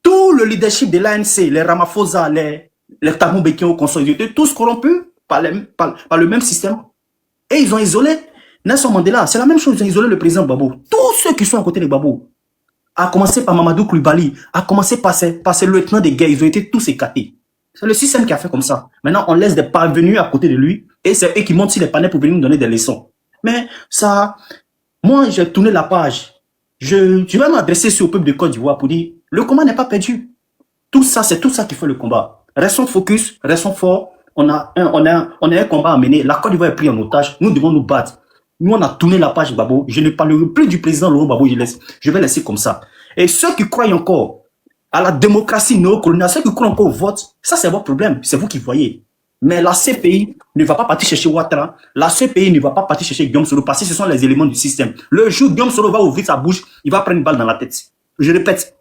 Tout le leadership de l'ANC, les Ramaphosa, les Thabo Mbeki au Conseil, ils étaient tous corrompus par le même système. Et ils ont isolé Nelson Mandela. C'est la même chose, ils ont isolé le président Gbagbo. Tous ceux qui sont à côté de Gbagbo, à commencer par Mamadou Koulibaly, à commencer par ces lieutenants de guerre, ils ont été tous écartés. C'est le système qui a fait comme ça. Maintenant, on laisse des parvenus à côté de lui et c'est eux qui montent sur les panneaux pour venir nous donner des leçons. Mais ça, moi, j'ai tourné la page. Je vais m'adresser sur le peuple de Côte d'Ivoire pour dire, le combat n'est pas perdu. Tout ça, c'est tout ça qui fait le combat. Restons focus, restons forts. On a un combat à mener. La Côte d'Ivoire est prise en otage. Nous devons nous battre. Nous, on a tourné la page Gbagbo. Je ne parlerai plus du président Laurent Gbagbo. Je vais laisser comme ça. Et ceux qui croient encore à la démocratie néocoloniale, ceux qui croient encore au vote, ça c'est votre problème. C'est vous qui voyez. Mais la CPI ne va pas partir chercher Ouattara. La CPI ne va pas partir chercher Guillaume Soro parce que ce sont les éléments du système. Le jour où Guillaume Soro va ouvrir sa bouche, il va prendre une balle dans la tête. Je répète.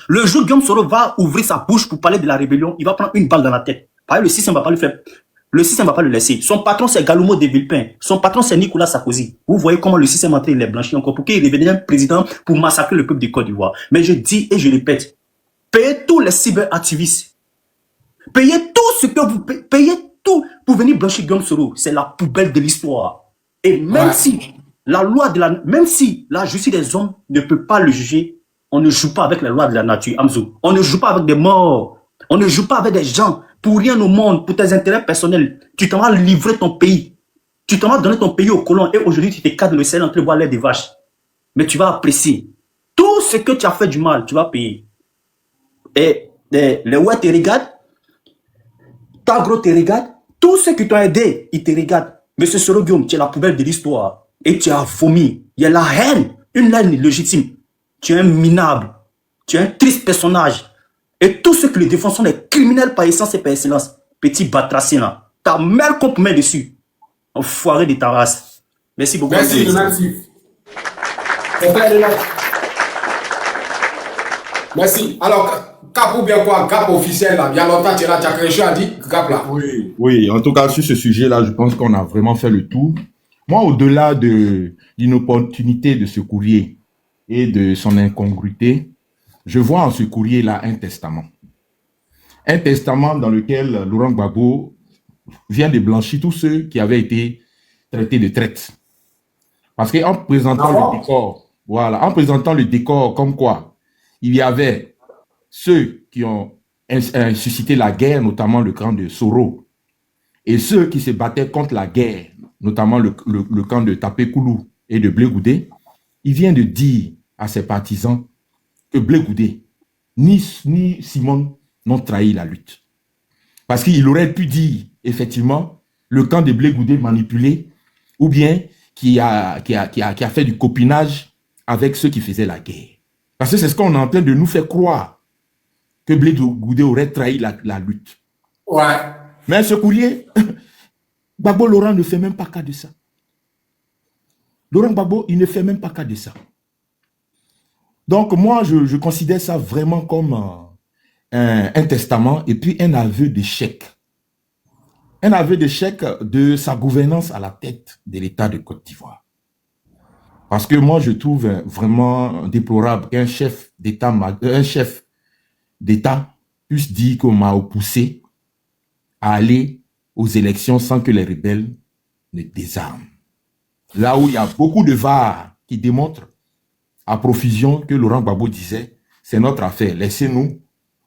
Le jour où Guillaume Soro va ouvrir sa bouche pour parler de la rébellion, il va prendre une balle dans la tête. Parce que le système va pas le faire. Le système va pas le laisser. Son patron, c'est Galoumo de Villepin. Son patron, c'est Nicolas Sarkozy. Vous voyez comment le système est en train de les blanchir encore pour qu'il devienne président pour massacrer le peuple de Côte d'Ivoire. Mais je dis et je répète, payez tous les cyberactivistes. Payez tout ce que vous payez tout pour venir blanchir Guillaume Soro. C'est la poubelle de l'histoire. Et même si la loi même si la justice des hommes ne peut pas le juger, on ne joue pas avec la loi de la nature, Amzou. On ne joue pas avec des morts. On ne joue pas avec des gens. Pour rien au monde, pour tes intérêts personnels, tu t'en vas livrer ton pays. Tu t'en vas donner ton pays aux colons et aujourd'hui tu t'écartes le ciel entre boire l'air des vaches. Mais tu vas apprécier. Tout ce que tu as fait du mal, tu vas payer. Et les ouais te regardent, Tagro te regarde, tous ceux qui t'ont aidé, ils te regardent. Monsieur Soro Guillaume, tu es la poubelle de l'histoire. Et tu as vomi. Il y a la haine, une haine légitime. Tu es un minable. Tu es un triste personnage. Et tous ceux qui le défendent sont des criminels par essence et par excellence. Petit batracien là. Ta mère qu'on te met dessus. Enfoiré de ta race. Merci beaucoup. Merci. Merci. Alors, cap ou bien quoi? Cap officiel là. Il y a longtemps, tu as créé à dit cap là. Oui, en tout cas, sur ce sujet-là, je pense qu'on a vraiment fait le tour. Moi, au-delà d'une opportunité de ce courrier et de son incongruité, je vois en ce courrier-là un testament. Un testament dans lequel Laurent Gbagbo vient de blanchir tous ceux qui avaient été traités de traite. Parce qu'en présentant le décor, voilà, en présentant le décor comme quoi il y avait ceux qui ont suscité la guerre, notamment le camp de Soro, et ceux qui se battaient contre la guerre, notamment le camp de Tapé Koulou et de Blé Goudé, il vient de dire à ses partisans que Blé Goudé ni Simon n'ont trahi la lutte. Parce qu'il aurait pu dire, effectivement, le camp de Blé Goudé manipulé, ou bien qui a fait du copinage avec ceux qui faisaient la guerre. Parce que c'est ce qu'on est en train de nous faire croire, que Blé Goudé aurait trahi la lutte. Ouais. Mais ce courrier, Gbagbo Laurent ne fait même pas cas de ça. Laurent Gbagbo, il ne fait même pas cas de ça. Donc moi, je considère ça vraiment comme un testament et puis un aveu d'échec. Un aveu d'échec de sa gouvernance à la tête de l'État de Côte d'Ivoire. Parce que moi, je trouve vraiment déplorable qu'un chef d'État puisse dire qu'on m'a poussé à aller aux élections sans que les rebelles ne désarment. Là où il y a beaucoup de VAR qui démontrent à profusion que Laurent Gbagbo disait, c'est notre affaire, laissez-nous,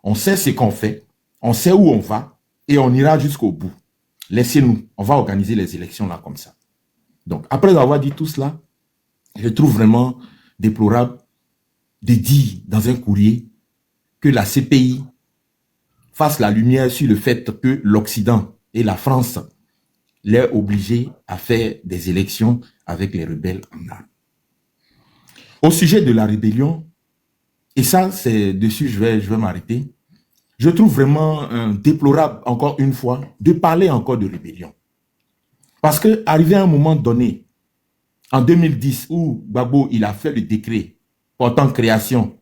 on sait ce qu'on fait, on sait où on va et on ira jusqu'au bout. Laissez-nous, on va organiser les élections là comme ça. Donc, après avoir dit tout cela, je trouve vraiment déplorable de dire dans un courrier que la CPI fasse la lumière sur le fait que l'Occident et la France l'aient obligé à faire des élections avec les rebelles en armes. Au sujet de la rébellion, et ça, c'est dessus je vais m'arrêter. Je trouve vraiment déplorable, encore une fois, de parler encore de rébellion. Parce que, arrivé à un moment donné, en 2010, où Gbagbo, il a fait le décret portant création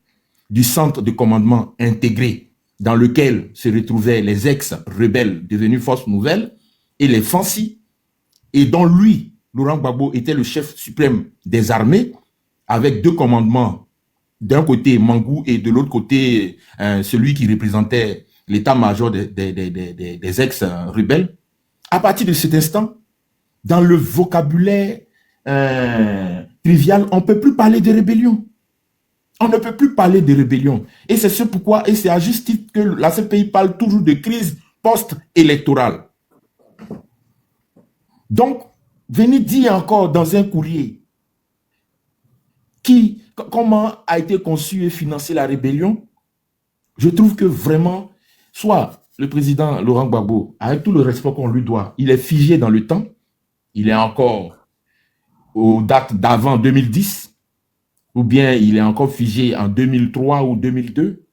du centre de commandement intégré dans lequel se retrouvaient les ex-rebelles devenus forces nouvelles et les Fancy, et dont lui, Laurent Gbagbo, était le chef suprême des armées, avec 2 commandements, d'un côté Mangou et de l'autre côté celui qui représentait l'état-major des ex-rebelles. À partir de cet instant, dans le vocabulaire trivial, on ne peut plus parler de rébellion. On ne peut plus parler de rébellion. Et c'est ce pourquoi, et c'est à juste titre que la CPI parle toujours de crise post-électorale. Donc, venez dire encore dans un courrier comment a été conçue et financée la rébellion, je trouve que vraiment, soit le président Laurent Gbagbo, avec tout le respect qu'on lui doit, il est figé dans le temps, il est encore aux dates d'avant 2010, ou bien il est encore figé en 2003 ou 2002,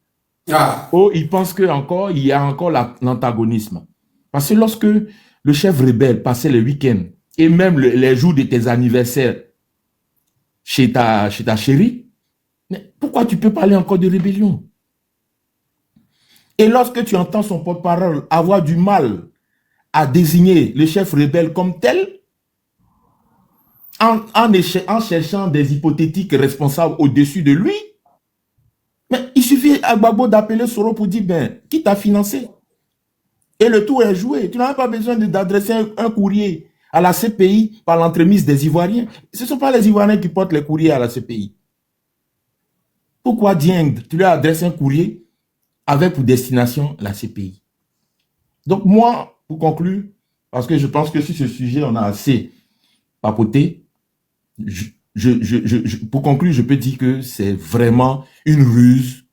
ou il pense qu'il y a encore l'antagonisme. Parce que lorsque le chef rebelle passait le week-end, et même les jours de tes anniversaires chez ta chérie, mais pourquoi tu peux parler encore de rébellion? Et lorsque tu entends son porte-parole avoir du mal à désigner le chef rebelle comme tel, en cherchant des hypothétiques responsables au-dessus de lui, mais il suffit à Gbagbo d'appeler Soro pour dire, qui t'a financé? Et le tour est joué. Tu n'as pas besoin d'adresser un courrier à la CPI par l'entremise des Ivoiriens. Ce ne sont pas les Ivoiriens qui portent les courriers à la CPI. Pourquoi Dieng, tu lui adresses un courrier avec pour destination la CPI? Donc moi, pour conclure, parce que je pense que sur ce sujet, on a assez papoté, pour conclure, je peux dire que c'est vraiment une ruse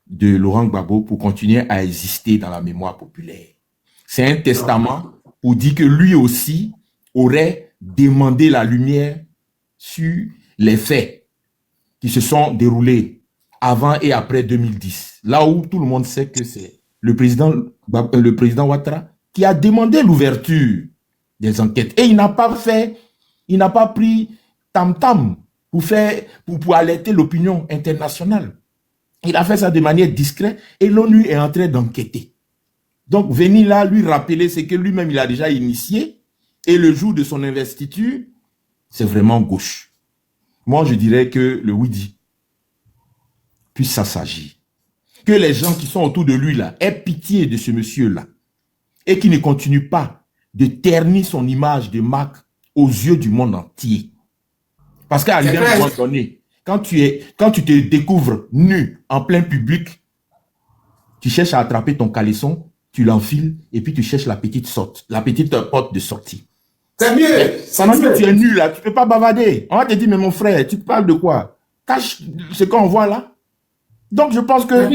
de Laurent Gbagbo pour continuer à exister dans la mémoire populaire. C'est un testament pour dire que lui aussi aurait demandé la lumière sur les faits qui se sont déroulés avant et après 2010. Là où tout le monde sait que c'est le président Ouattara qui a demandé l'ouverture des enquêtes. Et il n'a pas pris tam-tam pour alerter l'opinion internationale. Il a fait ça de manière discrète et l'ONU est en train d'enquêter. Donc, venir là, lui rappeler ce que lui-même il a déjà initié et le jour de son investiture, c'est vraiment gauche. Moi, je dirais que le Widi puisse s'assagir. Que les gens qui sont autour de lui là aient pitié de ce monsieur-là et qui ne continue pas de ternir son image de marque aux yeux du monde entier. Parce qu'à un moment donné, quand tu te découvres nu en plein public, tu cherches à attraper ton caleçon, tu l'enfiles et puis tu cherches la petite porte de sortie. C'est mieux. Pendant que tu es nu là, tu peux pas bavarder. On va te dire, mais mon frère, tu parles de quoi? Cache ce qu'on voit là. Donc je pense que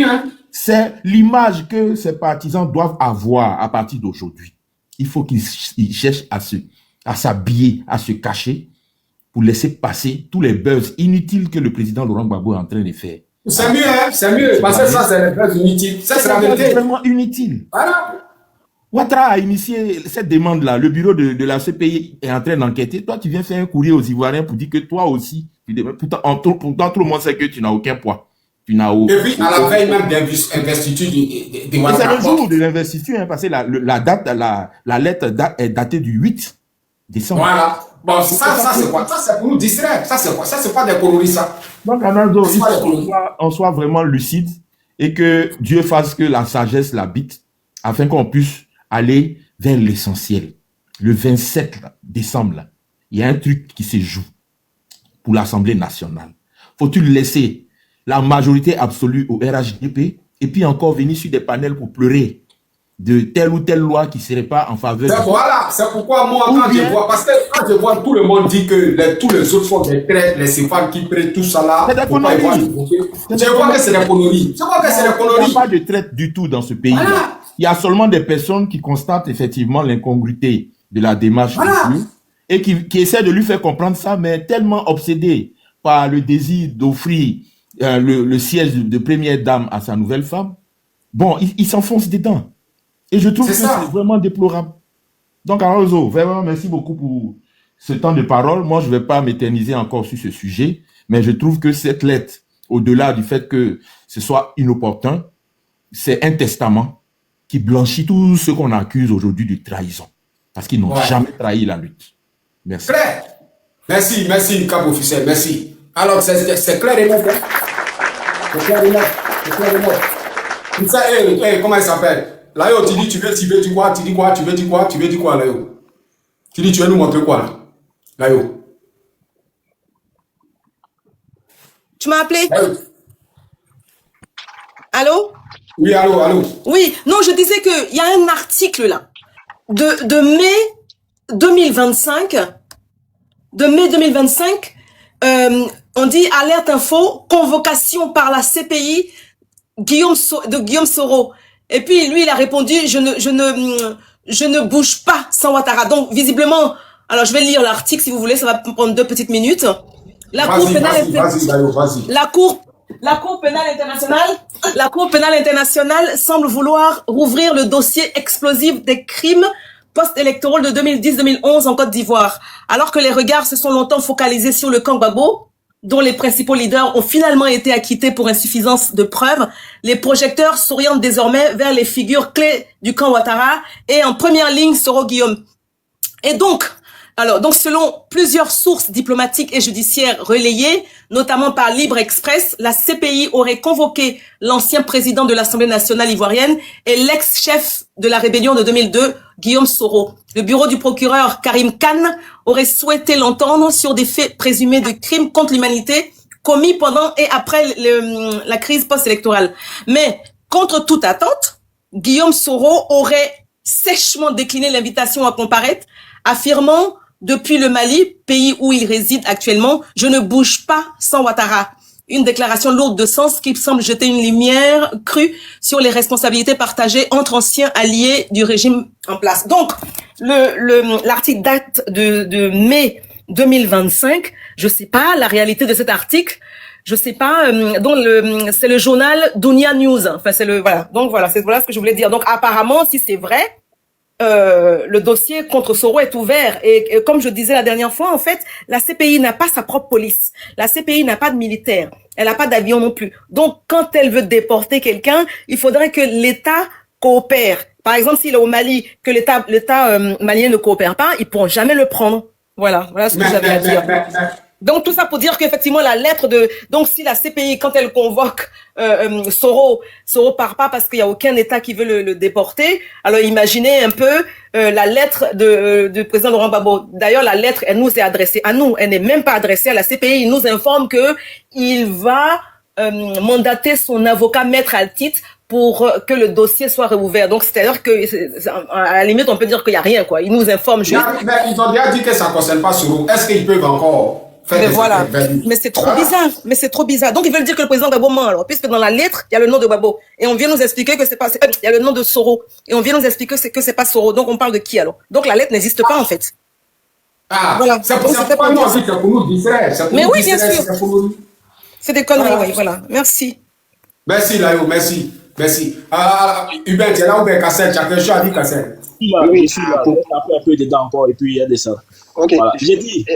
c'est l'image que ces partisans doivent avoir à partir d'aujourd'hui. Il faut qu'ils cherchent à s'habiller, à se cacher pour laisser passer tous les buzz inutiles que le président Laurent Gbagbo est en train de faire. C'est mieux, hein? C'est mieux. Parce que ça, c'est les buzz inutiles. Ça, c'est la vérité. C'est vraiment inutile. Voilà. Ouattara a initié cette demande-là. Le bureau de la CPI est en train d'enquêter. Toi, tu viens faire un courrier aux Ivoiriens pour dire que toi aussi, pourtant tout le monde sait que tu n'as aucun poids. Tu n'as aucun... Et puis, à la veille même d'investiture de Ouattara. C'est le jour de l'investiture, hein, parce que la lettre est datée du 8 décembre. Voilà. Bon, ça c'est quoi? Ça, c'est pour nous distraire. Ça, c'est quoi? Ça, c'est pas des coloris, ça. Donc, Anando, il faut qu'on soit vraiment lucide et que Dieu fasse que la sagesse l'habite afin qu'on puisse aller vers l'essentiel. Le 27 décembre, là, il y a un truc qui se joue pour l'Assemblée nationale. Faut-il laisser la majorité absolue au RHDP et puis encore venir sur des panels pour pleurer de telle ou telle loi qui ne serait pas en faveur de... Voilà, c'est pourquoi moi, parce que quand je vois tout le monde dit que tous les autres font des traits, les céphales qui prêtent tout ça là, c'est des conneries. Je vois que c'est des conneries. Il n'y a pas de traite du tout dans ce pays. Voilà. Il y a seulement des personnes qui constatent effectivement l'incongruité de la démarche de Dieu et qui essaient de lui faire comprendre ça, mais tellement obsédés par le désir d'offrir le siège de première dame à sa nouvelle femme, bon, il s'enfonce dedans. Et je trouve que c'est vraiment déplorable. Donc, Arozo, vraiment, merci beaucoup pour ce temps de parole. Moi, je ne vais pas m'éterniser encore sur ce sujet, mais je trouve que cette lettre, au-delà du fait que ce soit inopportun, c'est un testament qui blanchit tous ceux qu'on accuse aujourd'hui de trahison. Parce qu'ils n'ont jamais trahi la lutte. Merci. Claire. Merci, cap officiel, merci. Alors, c'est clair et net. C'est clair et net. C'est clair et net. Comme ça, comment il s'appelle? Là, tu dis, tu veux dire quoi? Tu dis quoi? Tu veux dire quoi? Tu veux dire quoi, là, tu dis, tu veux nous montrer quoi, là? Tu m'as appelé? Allô? Oui, allô. Oui, non, je disais qu'il y a un article là, de mai 2025, on dit alerte info, convocation par la CPI de Guillaume Soro. Et puis lui, il a répondu, je ne bouge pas sans Ouattara. Donc visiblement, alors je vais lire l'article si vous voulez, ça va prendre 2 petites minutes. La Cour pénale internationale semble vouloir rouvrir le dossier explosif des crimes post-électoraux de 2010-2011 en Côte d'Ivoire. Alors que les regards se sont longtemps focalisés sur le camp Gbagbo, dont les principaux leaders ont finalement été acquittés pour insuffisance de preuves, les projecteurs s'orientent désormais vers les figures clés du camp Ouattara et en première ligne Soro Guillaume. Et donc selon plusieurs sources diplomatiques et judiciaires relayées, notamment par Libre Express, la CPI aurait convoqué l'ancien président de l'Assemblée nationale ivoirienne et l'ex-chef de la rébellion de 2002, Guillaume Soro. Le bureau du procureur Karim Khan aurait souhaité l'entendre sur des faits présumés de crimes contre l'humanité commis pendant et après la crise post-électorale. Mais, contre toute attente, Guillaume Soro aurait sèchement décliné l'invitation à comparaître, affirmant depuis le Mali, pays où il réside actuellement, je ne bouge pas sans Ouattara. Une déclaration lourde de sens qui semble jeter une lumière crue sur les responsabilités partagées entre anciens alliés du régime en place. Donc, l'article date de mai 2025. Je sais pas la réalité de cet article. Je sais pas. C'est le journal Dunia News. Enfin, voilà. Donc voilà ce que je voulais dire. Donc apparemment, si c'est vrai, le dossier contre Soro est ouvert et comme je disais la dernière fois, en fait, la CPI n'a pas sa propre police. La CPI n'a pas de militaire. Elle n'a pas d'avion non plus. Donc, quand elle veut déporter quelqu'un, il faudrait que l'État coopère. Par exemple, s'il est au Mali, que l'État malien ne coopère pas, ils pourront jamais le prendre. Voilà ce que j'avais à dire. Donc tout ça pour dire qu'effectivement la lettre donc si la CPI quand elle convoque Soro part pas parce qu'il y a aucun État qui veut le déporter. Alors imaginez un peu la lettre du président Laurent Gbagbo. D'ailleurs la lettre elle nous est adressée à nous, elle n'est même pas adressée à la CPI. Il nous informe que il va mandater son avocat Maître Altit pour que le dossier soit réouvert. Donc, c'est-à-dire que, à la limite, on peut dire qu'il n'y a rien, quoi. Ils nous informent juste. Mais ils ont déjà dit que ça ne concerne pas Soro. Est-ce qu'ils peuvent encore faire des Mais c'est trop bizarre. Mais c'est trop bizarre. Donc, ils veulent dire que le président Gbagbo ment, alors. Puisque dans la lettre, il y a le nom de Gbagbo. Et on vient nous expliquer que c'est pas, il y a le nom de Soro. Et on vient nous expliquer que c'est pas Soro. Donc, on parle de qui, alors? Donc, la lettre n'existe pas, en fait. Voilà. C'est pas nous aussi, c'est pour nous distraire. Mais oui, bien sûr. C'est des conneries, oui, voilà. Merci. Merci, Layo, merci. Hubert, tu es là ou bien Kassel? Tu as quelque chose à dire, Kassel? Oui, je suis là. On a fait un peu dedans encore et puis il y a des ça. Ok. Voilà. J'ai dit.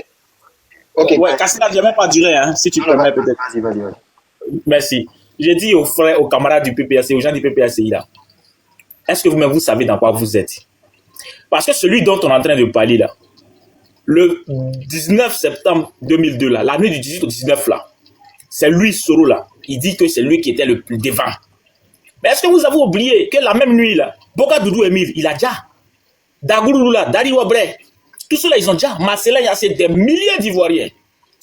Ok. Ouais, Kassel n'a jamais pas duré, hein, si tu permets peut-être. Vas-y. Merci. J'ai dit aux frères, aux camarades du PPAC, aux gens du PPACI là, est-ce que vous-même vous savez dans quoi vous êtes? Parce que celui dont on est en train de parler là, le 19 septembre 2002 là, la nuit du 18 au 19 là, c'est lui, Soro là, il dit que c'est lui qui était le plus devant. Mais est-ce que vous avez oublié que la même nuit là, Boka Doudou Emile, il a déjà, Dagourou là, Dari Wabre, tous ceux-là ils ont déjà, Marcela, il y a des milliers d'Ivoiriens.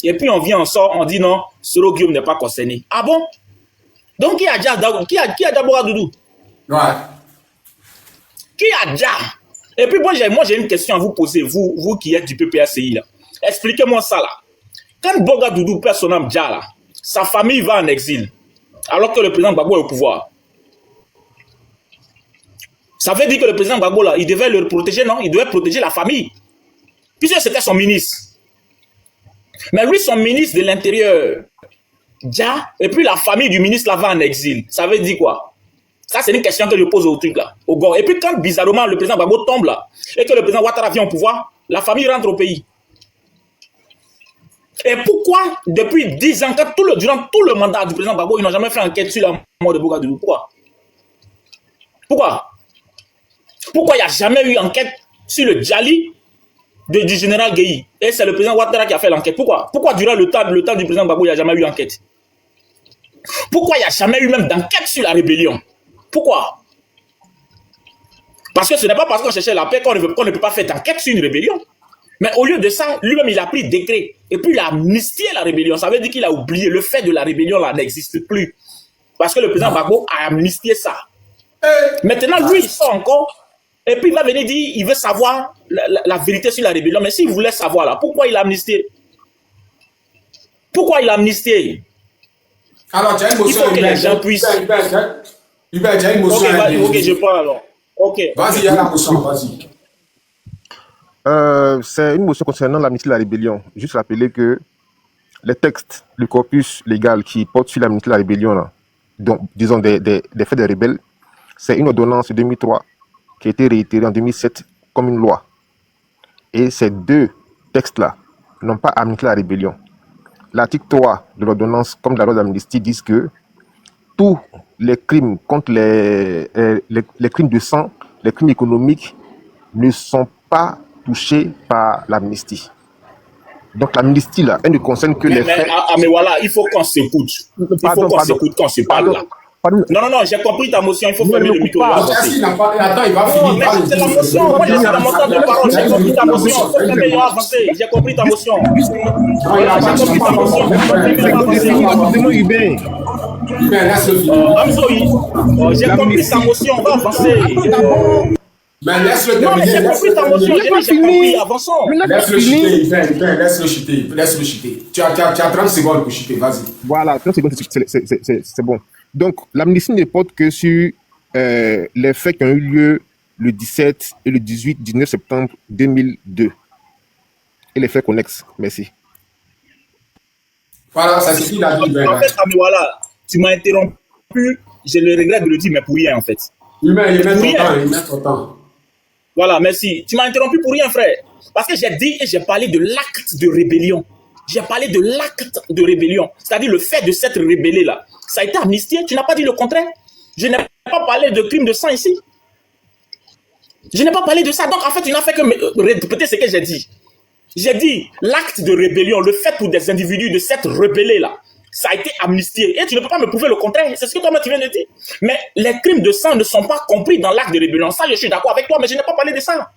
Et puis on vient, on sort, on dit non, Soro Guillaume n'est pas concerné. Ah bon? Donc qui a déjà Boka Doudou? Ouais. Qui a déjà? Et puis moi j'ai une question à vous poser, vous qui êtes du PPACI là. Expliquez-moi ça là. Quand Boka Doudou perd son âme déjà là, sa famille va en exil, alors que le président Gbagbo est au pouvoir. Ça veut dire que le président Gbagbo là, il devait le protéger, non? Il devait protéger la famille, puisque c'était son ministre. Mais lui, son ministre de l'Intérieur, Dia, et puis la famille du ministre là va en exil. Ça veut dire quoi? Ça, c'est une question que je pose au truc là, au gars. Et puis quand bizarrement le président Gbagbo tombe là, et que le président Ouattara vient au pouvoir, la famille rentre au pays. Et pourquoi, depuis 10 ans, durant tout le mandat du président Gbagbo, ils n'ont jamais fait enquête sur la mort de Bougadougou? Pourquoi il n'y a jamais eu enquête sur le Djali du général Gueye? Et c'est le président Ouattara qui a fait l'enquête. Pourquoi durant le temps du président Gbagbo, il n'y a jamais eu enquête? Pourquoi il n'y a jamais eu même d'enquête sur la rébellion? Pourquoi? Parce que ce n'est pas parce qu'on cherchait la paix qu'on ne peut pas faire d'enquête sur une rébellion. Mais au lieu de ça, lui-même, il a pris décret. Et puis, il a amnistié la rébellion. Ça veut dire qu'il a oublié. Le fait de la rébellion, là, n'existe plus. Parce que le président Gbagbo a amnistié ça. Maintenant, lui, il sort encore. Et puis, il va venir dire, il veut savoir la vérité sur la rébellion. Mais s'il voulait savoir, là, pourquoi il a amnistié? Pourquoi il a amnistié? Alors, tu as une motion. Il faut que les gens puissent... Hubert, tu as une motion. Ok, je parle alors. Ok. Vas-y, il y a la motion, vas-y. C'est une motion concernant l'amnistie de la rébellion. Juste rappeler que les textes, le corpus légal qui porte sur l'amnistie de la rébellion, là, donc, disons des faits des rebelles, c'est une ordonnance de 2003 qui a été réitérée en 2007 comme une loi. Et ces deux textes-là n'ont pas amnistié la rébellion. L'article 3 de l'ordonnance, comme la loi d'amnistie, dit que tous les crimes contre les crimes de sang, les crimes économiques ne sont pas touchés par l'amnistie. Donc l'amnistie, là, elle ne concerne que les faits... mais voilà, il faut qu'on s'écoute. Il faut qu'on s'écoute quand on se parle là. Non, j'ai compris ta motion, il faut fermer le micro. Attends, il va finir. Mais c'est la motion, moi j'ai dans mon temps de parole, j'ai compris ta motion. J'ai compris ta motion. J'ai compris ta motion, on va avancer. Mais laisse-le terminer. Non, mais j'ai compris ta motion, j'ai compris, avançons. Laisse-le chuter. Tu as 30 secondes pour chuter, vas-y. Voilà, 30 secondes, c'est bon. Donc, l'amnistie ne porte que sur les faits qui ont eu lieu le 17 et le 19 septembre 2002. Et les faits connexes. Merci. Voilà, ça suffit la vie. En fait, voilà, tu m'as interrompu, je le regrette de le dire, mais pour rien en fait. Il met ton temps. Voilà, merci. Tu m'as interrompu pour rien, frère. Parce que j'ai dit et j'ai parlé de l'acte de rébellion. J'ai parlé de l'acte de rébellion. C'est-à-dire le fait de s'être rébellé là. Ça a été amnistié. Tu n'as pas dit le contraire. Je n'ai pas parlé de crime de sang ici. Je n'ai pas parlé de ça. Donc en fait, tu n'as fait que répéter ce que j'ai dit. J'ai dit l'acte de rébellion, le fait pour des individus de s'être rebellés là. Ça a été amnistié. Et tu ne peux pas me prouver le contraire. C'est ce que toi tu viens de dire. Mais les crimes de sang ne sont pas compris dans l'acte de rébellion. Ça, je suis d'accord avec toi, mais je n'ai pas parlé de ça.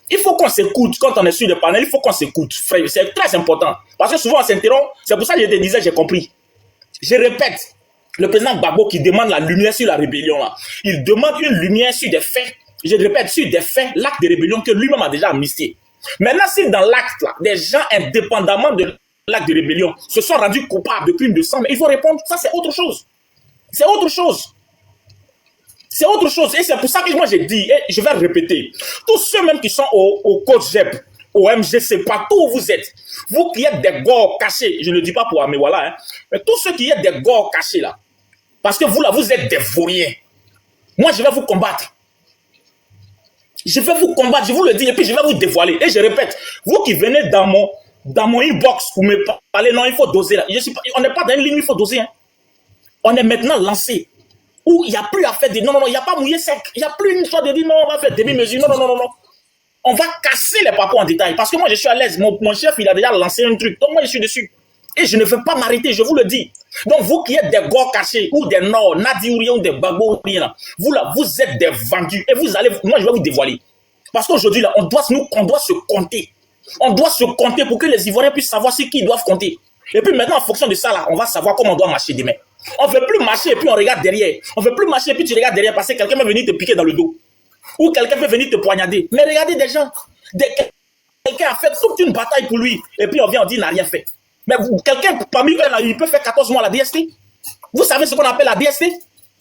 Il faut qu'on s'écoute quand on est sur le panel. Il faut qu'on s'écoute, frère. C'est très important. Parce que souvent, on s'interrompt. C'est pour ça que je te disais, j'ai compris. Je répète, le président Gbagbo qui demande la lumière sur la rébellion, là, il demande une lumière sur des faits. Je répète, sur des faits, l'acte de rébellion que lui-même a déjà amnistié. Maintenant, si dans l'acte, là, des gens, indépendamment de l'acte de rébellion, se sont rendus coupables de crimes de sang, mais il faut répondre, ça c'est autre chose. C'est autre chose. C'est autre chose. Et c'est pour ça que moi j'ai dit, et je vais répéter, tous ceux même qui sont au COJEP, au MGC, partout où vous êtes, vous qui êtes des gars cachés, je ne le dis pas pour mais voilà, hein, mais tous ceux qui êtes des gars cachés là, parce que vous là, vous êtes des vauriens. Moi je vais vous combattre. Je vais vous combattre, je vous le dis, et puis je vais vous dévoiler. Et je répète, vous qui venez dans mon inbox pour me parler, non, il faut doser là. On n'est pas dans une ligne, il faut doser. Hein. On est maintenant lancé. Où il n'y a plus à faire des... Non, il n'y a pas mouillé sec. Il n'y a plus une fois de dire non, on va faire demi-mesure. Non. On va casser les papos en détail. Parce que moi, je suis à l'aise. Mon chef, il a déjà lancé un truc. Donc moi, je suis dessus. Et je ne veux pas m'arrêter, je vous le dis. Donc vous qui êtes des gars cachés, ou des Nord, Nadiouriens, ou des Gbagbo, vous là, vous êtes des vendus. Et vous allez... Moi, je vais vous dévoiler. Parce qu'aujourd'hui, là, on doit se compter. On doit se compter pour que les Ivoiriens puissent savoir ce qu'ils doivent compter. Et puis maintenant, en fonction de ça, là, on va savoir comment on doit marcher demain. On ne veut plus marcher et puis on regarde derrière. On ne veut plus marcher et puis tu regardes derrière parce que quelqu'un va venir te piquer dans le dos. Ou quelqu'un peut venir te poignarder. Mais regardez des gens. Quelqu'un a fait toute une bataille pour lui. Et puis on vient, on dit, il n'a rien fait. Mais quelqu'un parmi eux, là, il peut faire 14 mois à la DST. Vous savez ce qu'on appelle la DST?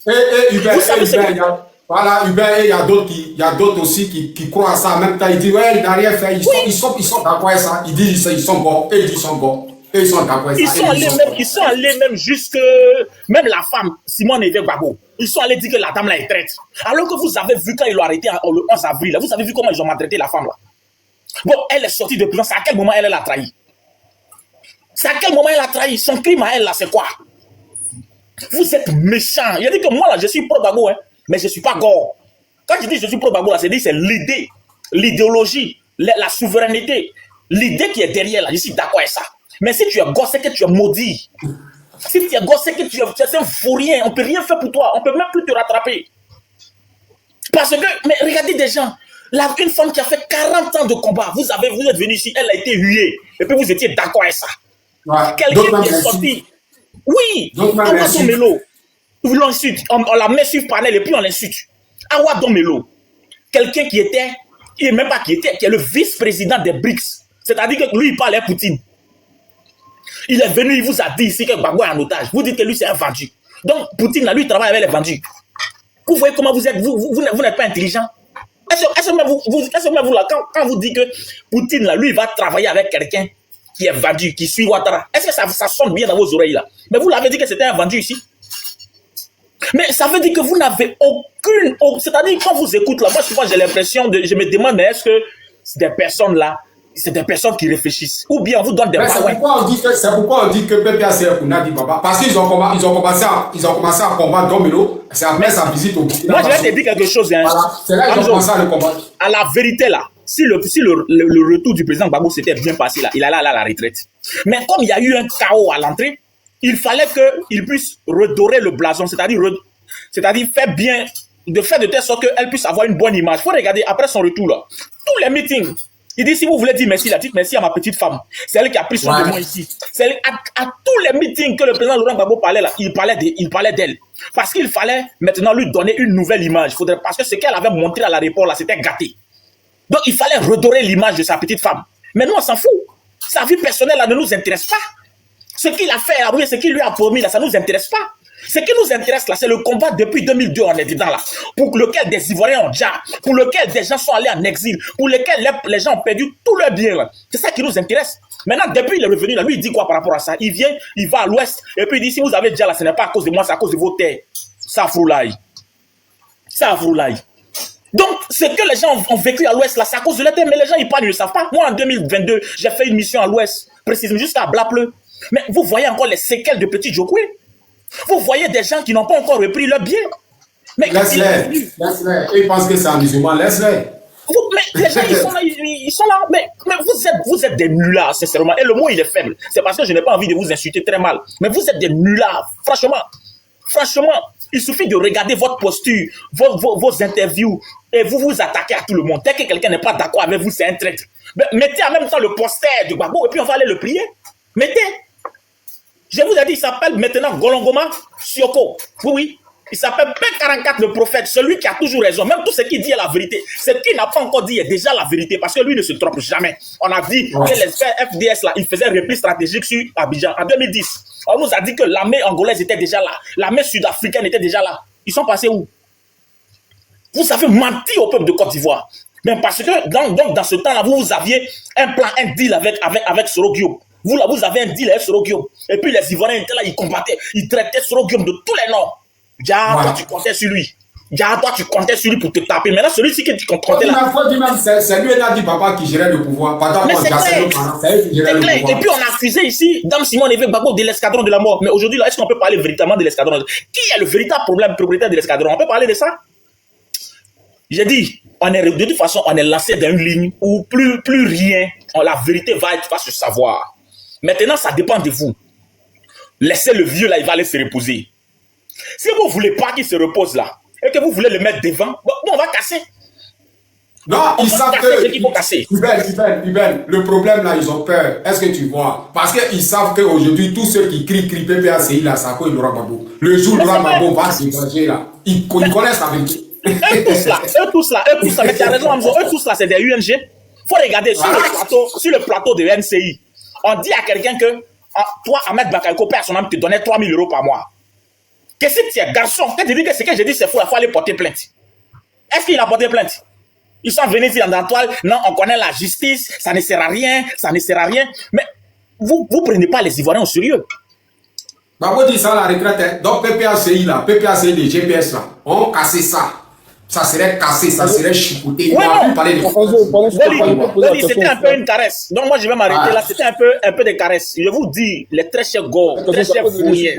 Vous savez ce que... Voilà, Hubert, il y a d'autres aussi qui croient à ça. En même temps, ils disent, ouais, il n'a rien fait. Ils sont d'accord avec ça. Ils disent, ils sont bons. Et ils disent, ils sont bons. Et ils sont d'accord. Ils sont allés même jusque... Même la femme, Simone Évêque Gbagbo, ils sont allés dire que la dame là est traite. Alors que vous avez vu quand ils l'ont arrêté le 11 avril, là, vous avez vu comment ils ont maltraité la femme là. Bon, elle est sortie de prison, c'est à quel moment elle a trahi? C'est à quel moment elle a trahi? Son crime à elle là, c'est quoi? Vous êtes méchants. Il a dit que moi là, je suis pro-Gbagbo, hein, mais je ne suis pas gore. Quand je dis je suis pro-Gbagbo là, c'est l'idée, l'idéologie, la souveraineté, l'idée qui est derrière là, je suis d'accord avec ça. Mais si tu es gosse, c'est que tu es maudit. Si tu es gosse, c'est que tu es un fourrien. On ne peut rien faire pour toi. On ne peut même plus te rattraper. Parce que, mais regardez des gens. Là, une femme qui a fait 40 ans de combat, vous êtes venu ici, elle a été huée. Et puis vous étiez d'accord avec ça. Ouais. Quelqu'un qui est sorti. Oui, Awa Domelo. On la met sur panel et puis on l'insulte. Awa Domelo. Quelqu'un qui était, qui est même pas qui était, qui est le vice-président des BRICS. C'est-à-dire que lui, il parlait à Poutine. Il est venu, il vous a dit ici que Gbagbo est en otage. Vous dites que lui, c'est un vendu. Donc, Poutine, là, lui, il travaille avec les vendus. Vous voyez comment vous êtes, vous n'êtes pas intelligent. Est-ce que même vous, là, quand vous dites que Poutine, là, lui, il va travailler avec quelqu'un qui est vendu, qui suit Ouattara, est-ce que ça sonne bien dans vos oreilles, là? Mais vous l'avez dit que c'était un vendu ici. Mais ça veut dire que vous n'avez aucune... C'est-à-dire, quand vous écoutez, là, moi, souvent, j'ai l'impression je me demande, mais est-ce que ces personnes, là, c'est des personnes qui réfléchissent. Ou bien on vous donne des c'est pourquoi on dit que PPAC Kuna dit papa. Parce qu'ils ont commencé à combattre Domelo. C'est après sa visite au Burkina. Moi, je vais te dire quelque chose. Hein. Voilà. C'est là qu'ils ont commencé à le combattre. À la vérité, là, si le retour du président Gbagbo s'était bien passé, là, il allait à la retraite. Mais comme il y a eu un chaos à l'entrée, il fallait qu'il puisse redorer le blason, c'est-à-dire faire bien, de telle sorte qu'elle puisse avoir une bonne image. Il faut regarder après son retour, là. Tous les meetings. Il dit, si vous voulez dire merci, dites merci à ma petite femme. C'est elle qui a pris soin de moi ici. C'est elle, à tous les meetings que le président Laurent Gbagbo parlait là, il parlait d'elle. Parce qu'il fallait maintenant lui donner une nouvelle image. Parce que ce qu'elle avait montré à l'aéroport là, c'était gâté. Donc il fallait redorer l'image de sa petite femme. Mais nous, on s'en fout. Sa vie personnelle là ne nous intéresse pas. Ce qu'il a fait, là, ce qu'il lui a promis là, ça ne nous intéresse pas. Ce qui nous intéresse là, c'est le combat depuis 2002, on est dedans là, pour lequel des Ivoiriens ont déjà, pour lequel des gens sont allés en exil, pour lequel les gens ont perdu tout leur bien là. C'est ça qui nous intéresse. Maintenant, depuis il est revenu là, lui il dit quoi par rapport à ça? Il vient, il va à l'ouest, et puis il dit, si vous avez déjà là, ce n'est pas à cause de moi, c'est à cause de vos terres. Ça froulaille. Ça froulaille. Donc, ce que les gens ont vécu à l'ouest là, c'est à cause de la terre, mais les gens ils parlent, ils ne le savent pas. Moi, en 2022, j'ai fait une mission à l'ouest, précisément jusqu'à Blapleu. Mais vous voyez encore les séquelles de Petit Djokoué. Vous voyez des gens qui n'ont pas encore repris leur bien. Laisse-les. Ils pensent que c'est un musulman, laisse-les. Mais les gens, ils sont là. Mais vous êtes des nullards, sincèrement. Et le mot, il est faible. C'est parce que je n'ai pas envie de vous insulter très mal. Mais vous êtes des nullards. Franchement, il suffit de regarder votre posture, vos interviews, et vous vous attaquez à tout le monde. Dès que quelqu'un n'est pas d'accord avec vous, c'est un traître. Mettez en même temps le poster de Gbagbo, et puis on va aller le prier. Mettez. Je vous ai dit, il s'appelle maintenant Golongoma Sioko. Oui. Il s'appelle P44 le prophète, celui qui a toujours raison. Même tout ce qu'il dit est la vérité. Ce qu'il n'a pas encore dit est déjà la vérité parce que lui ne se trompe jamais. On a dit que les FDS là, ils faisaient un repli stratégique sur Abidjan en 2010. On nous a dit que l'armée angolaise était déjà là. L'armée sud-africaine était déjà là. Ils sont passés où? Vous avez menti au peuple de Côte d'Ivoire. Mais parce que dans ce temps-là, vous aviez un plan, un deal avec Soro Guillaume. Vous là, vous avez un deal avec Soro Guillaume. Et puis les Ivoiriens étaient là, ils combattaient, ils traitaient Soro Guillaume de tous les noms. Toi, tu comptais sur lui. Toi, tu comptais sur lui pour te taper. Maintenant, celui-ci que tu comptais là. C'est lui, il a dit papa qui gérait le pouvoir. Mais c'est clair. Et puis, on a accusé ici Dame Simone Évêque Gbagbo de l'escadron de la mort. Mais aujourd'hui, là, est-ce qu'on peut parler véritablement de l'escadron? Qui est le véritable problème propriétaire de l'escadron? On peut parler de ça? J'ai dit, de toute façon, on est lancé dans une ligne où plus rien, la vérité va se savoir. Maintenant, ça dépend de vous. Laissez le vieux là, il va aller se reposer. Si vous ne voulez pas qu'il se repose là, et que vous voulez le mettre devant, bon, on va casser. Non, ils savent que... Iben, le problème là, ils ont peur. Est-ce que tu vois? Parce qu'ils savent qu'aujourd'hui, tous ceux qui crient PPACI là, ça cause Laurent Gbagbo. Le jour où Laurent Gbagbo va s'engager là, ils connaissent la vérité. Eux tous là, mais tu as raison, Hamzo, eux tous là, c'est des UNG. Il faut regarder sur le plateau de NCI. On dit à quelqu'un que toi, Ahmed Bakayoko, père son âme, te donnait 3 000 € par mois. Qu'est-ce que tu es garçon? Quand tu dis que ce que je dis, c'est faux, il faut aller porter plainte. Est-ce qu'il a porté plainte? Ils sont venus dire dans la toile, non, on connaît la justice, ça ne sert à rien, ça ne sert à rien. Mais vous prenez pas les Ivoiriens au sérieux. Babo dit ça à la retraite. Hein. Donc PPACI là, PPACI des GPS là, on cassé ça. Ça serait cassé, ça serait chicoté. Ouais, on va plus parler de Goli, c'était un peu une caresse. Donc moi je vais m'arrêter là, c'était un peu de caresse. Je vous dis, les très chers gars, très chers fourriers.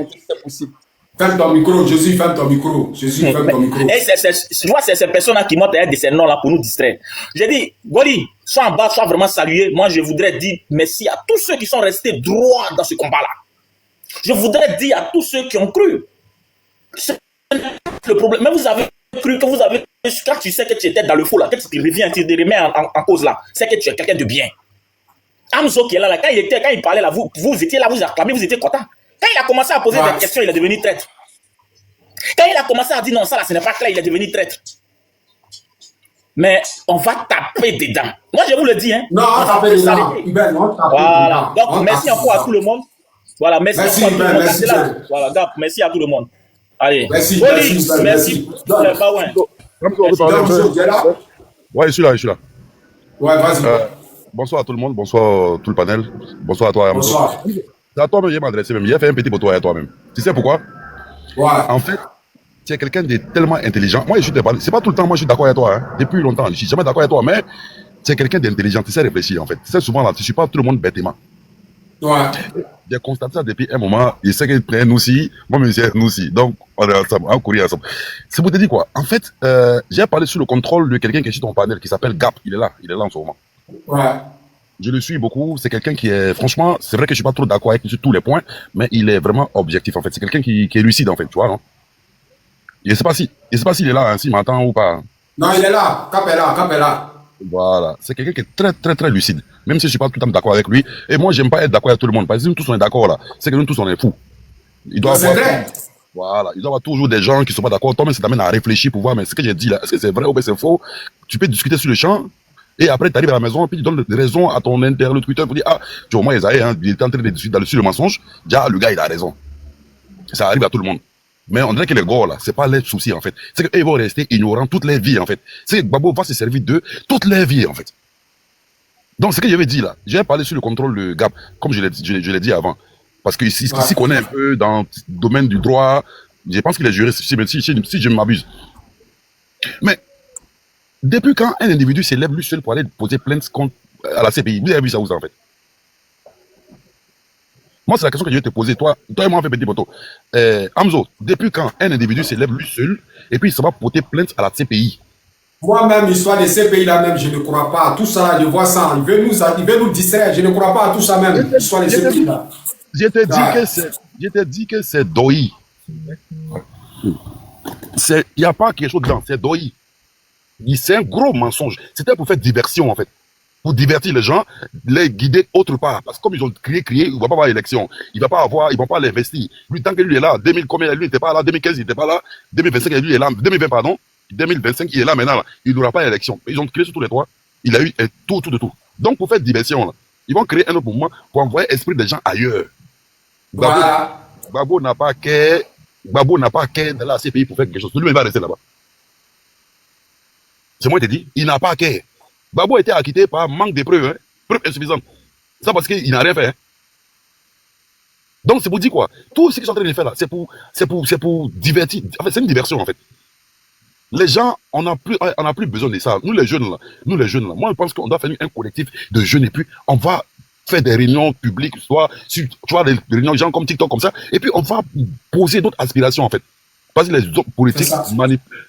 Ferme ton micro, Jésus, ferme ton micro. Jésus, ferme ton micro. Et je vois ces personnes-là qui montent de ces noms-là pour nous distraire. J'ai dit, Goli, sois en bas, sois vraiment salué. Moi, je voudrais dire merci à tous ceux qui sont restés droits dans ce combat-là. Je voudrais dire à tous ceux qui ont cru. C'est le problème. Mais vous avez cru que vous avez... Quand tu sais que tu étais dans le faux, là, qu'est-ce qui revient, tu te remets en cause là, c'est que tu es quelqu'un de bien. Amzo qui est là, quand il parlait là, vous étiez là, vous acclamez, vous étiez content. Quand il a commencé à poser des questions, il est devenu traître. Quand il a commencé à dire non, ça là, ce n'est pas clair, il est devenu traître. Mais on va taper dedans. Moi, je vous le dis, hein. Non, on va taper dedans. Voilà. Donc, merci encore à tout le monde. Voilà, merci à tout le monde. Voilà, Gap, merci à tout le monde. Allez. Merci. Ouais, je suis là. Ouais, vas-y. Bonsoir à tout le monde, bonsoir tout le panel. Bonsoir à toi. Bonsoir. C'est à toi-même, il m'a adressé même. Il a fait un petit poteau à toi-même. Tu sais pourquoi? Ouais. En fait, tu es quelqu'un de tellement intelligent. Moi, je te parle. C'est pas tout le temps, moi, je suis d'accord avec toi. Hein. Depuis longtemps, je suis jamais d'accord avec toi. Mais tu es quelqu'un d'intelligent. Tu sais réfléchir, en fait. Tu sais, souvent, là, tu suis pas tout le monde bêtement. Ouais. J'ai constaté ça depuis un moment. Je sais qu'il est nous aussi. Moi, c'est nous aussi. Donc, on est ensemble. On courir ensemble. C'est pour te dire quoi? En fait, j'ai parlé sur le contrôle de quelqu'un qui est sur ton panel qui s'appelle Gap. Il est là en ce moment. Ouais. Je le suis beaucoup. C'est quelqu'un qui est, franchement, c'est vrai que je suis pas trop d'accord avec lui sur tous les points, mais il est vraiment objectif, en fait. C'est quelqu'un qui est lucide, en fait, tu vois, non? Je sais pas s'il est là, hein, s'il m'entend ou pas. Non, il est là. Cap est là. Voilà. C'est quelqu'un qui est très, très, très lucide. Même si je suis pas tout le temps d'accord avec lui. Et moi, j'aime pas être d'accord avec tout le monde. Parce que nous tous on est d'accord, là. C'est que nous tous on est fous. Il doit avoir, voilà. Il doit y avoir toujours des gens qui sont pas d'accord. Toi-même, ça t'amène à réfléchir pour voir, mais ce que j'ai dit là, est-ce que c'est vrai ou bien c'est faux? Tu peux discuter sur le champ. Et après, tu arrives à la maison, puis tu donnes des raisons à ton interlocuteur pour dire, ah, tu vois, au moins, hein, il est en train de discuter sur le mensonge. Déjà, le gars, il a raison. Ça arrive à tout le monde. Mais on dirait que les gars, là, c'est pas les soucis, en fait. C'est qu'ils vont rester ignorants toute leur vie, en fait. C'est que Babo va se servir d'eux toute leur vie, en fait. Donc, ce que j'avais dit, là, j'ai parlé sur le contrôle de Gap, comme je l'ai dit avant. Parce que ici qu'on est un peu dans le domaine du droit, je pense qu'il est juriste, si je m'abuse. Mais, depuis quand un individu s'élève lui seul pour aller poser plainte à la CPI? Vous avez vu ça où ça, en fait? Moi, c'est la question que je vais te poser. Toi et moi, on fait petit poteau. Amzo, depuis quand un individu s'élève lui seul et puis il va porter plainte à la CPI? Moi-même, l'histoire des CPI là-même, je ne crois pas à tout ça. Je vois ça. Il veut nous distraire. Je ne crois pas à tout ça même. L'histoire des CPI là. Je t'ai dit que c'est Doi. Il n'y a pas quelque chose dedans. C'est Doi. C'est un gros mensonge. C'était pour faire diversion, en fait. Pour divertir les gens, les guider autre part. Parce que comme ils ont crié, il ne va pas avoir élection. Ils ne vont pas l'investir. Lui, tant que lui est là, 2000, combien, lui n'était pas là, 2015, il n'était pas là, 2025, lui est là, 2020, pardon, 2025, il est là maintenant, là. Il n'aura pas l'élection. Ils ont créé sur tous les toits. Il a eu tout de tout. Donc, pour faire diversion, là, ils vont créer un autre mouvement pour envoyer l'esprit des gens ailleurs. Babo n'a pas qu'à dans la CPI pour faire quelque chose. Lui-même va rester là-bas. C'est moi qui te dis, il n'a pas qu'à. Babo a été acquitté par manque de preuves, hein, preuves insuffisantes. Ça parce qu'il n'a rien fait. Hein. Donc c'est pour dire quoi? Tout ce qu'ils sont en train de faire là, c'est pour divertir. En fait, c'est une diversion en fait. Les gens, on n'a plus besoin de ça. Nous les jeunes là, moi je pense qu'on doit faire un collectif de jeunes et puis on va faire des réunions publiques, soit sur, tu vois, des réunions de gens comme TikTok comme ça, et puis on va poser d'autres aspirations en fait. Parce que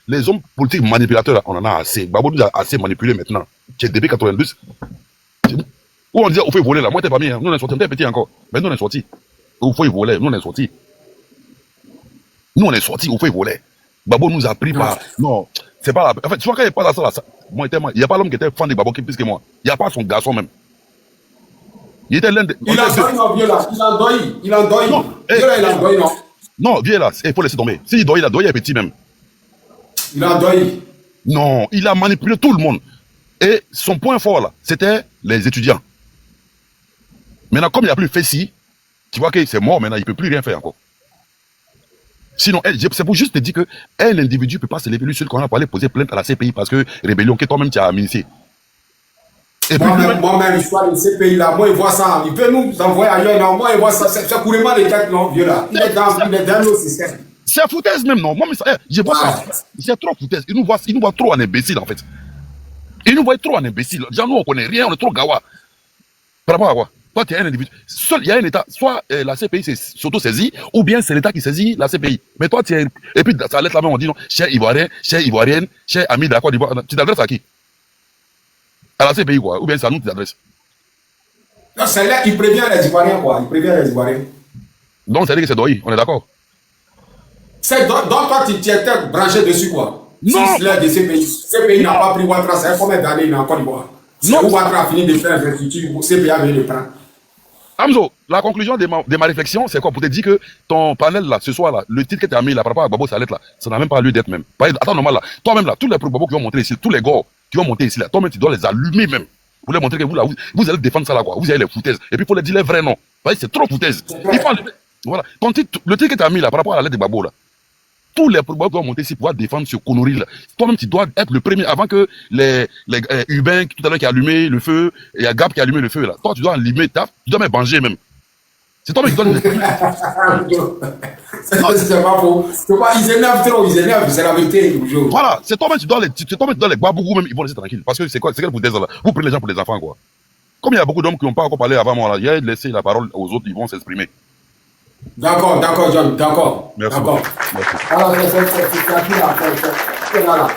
les hommes politiques manipulateurs, là, on en a assez. Babo nous a assez manipulé maintenant. Depuis 92. Où on disait, il faut voler là. Moi, t'es pas mis. Hein. Nous, on est sortis. On était petit encore. Mais nous, on est sortis. Il faut voler. Nous, on est sortis. Il faut voler. Babo nous a pris par. Non, c'est pas la. En fait, tu vois, quand il n'y a pas ça, moi, il n'y a pas l'homme qui était fan de Babo plus que moi. Il n'y a pas son garçon même. Il était l'un de. Il a doyi, non, Viola. Il a doyi. Non, Viola, il a doyi, non. Non, viens là, il faut laisser tomber. S'il doit, il a doyi, il est petit même. Il a doyi. Non, il a manipulé tout le monde. Et son point fort là, c'était les étudiants. Maintenant, comme il n'a plus fait ci, tu vois que c'est mort maintenant, il ne peut plus rien faire encore. Sinon, c'est pour juste te dire qu'un individu ne peut pas se lever lui seul quand on a parlé poser plainte à la CPI parce que rébellion que toi-même tu as initié. Moi-même, l'histoire de ces pays-là, moi, il voit ça. Il peut nous envoyer ailleurs. Non, moi, il voit ça. C'est couramment les têtes, non, vieux là. Il est dans nos systèmes. C'est foutaise même, non? Moi, mais je vois ça. C'est trop foutaise. Ils nous voient trop en imbécile, en fait. Ils nous voient trop en imbécile. Déjà, nous, on connaît rien, on est trop gawa. Par rapport à quoi? Toi, tu es un individu. Il y a un État, soit la CPI s'auto-saisit, ou bien c'est l'État qui saisit la CPI. Mais toi, tu es. Et puis, ça lettre là-bas, on dit non, cher Ivoirien, chère Ivoirienne, cher ami de la Côte d'Ivoire. Tu t'adresses à qui? À la CPI, quoi. Ou bien c'est à nous que tu t'adresses. Non, c'est là, il prévient les Ivoiriens, quoi. Il prévient les Ivoiriens. Donc, ça veut dire que c'est Doi, on est d'accord? C'est donc toi, tu étais branché dessus, quoi. Non! Si l'air de ces pays n'a pas pris Ouattara, c'est combien d'années il est en Côte d'Ivoire? C'est où Ouattara a fini de faire l'investiture, ces pays avaient le prendre. Hamzo, la conclusion de ma réflexion, c'est quoi? Pour te dire que ton panel là, ce soir là, le titre que tu as mis là par rapport à Gbagbo Salette là, ça n'a même pas lieu d'être même. Attends, normal là, toi-même là, tous les Gbagbo qui vont monter ici, tous les gars qui vont monter ici là, toi-même tu dois les allumer même. Pour leur montrer que vous là, vous allez défendre ça là quoi, vous allez les foutaises. Et puis il faut leur dire les vrais noms. C'est trop foutaise. Voilà. Le titre que tu as mis là par rapport à la lettre de Gbagbo là, tous les Gbagbo qui vont monter ici pour pouvoir défendre ce connerie là. Toi-même tu dois être le premier avant que les Hubin tout à l'heure qui a allumé le feu, et il y a Gab qui a allumé le feu là. Toi tu dois allumer, tu dois même venger même. C'est toi qui donne les... C'est pas faux. Ils énervent trop, c'est la vérité. Voilà, c'est toi-même qui dois les Gbagbo même, ils vont laisser tranquille. Parce que c'est quoi, c'est quelle foutaise là? Vous prenez les gens pour des enfants quoi. Comme il y a beaucoup d'hommes qui n'ont pas encore parlé avant moi là, il y a laissé la parole aux autres, ils vont s'exprimer. D'accord, John, d'accord. Merci. D'accord. Alors, c'est là.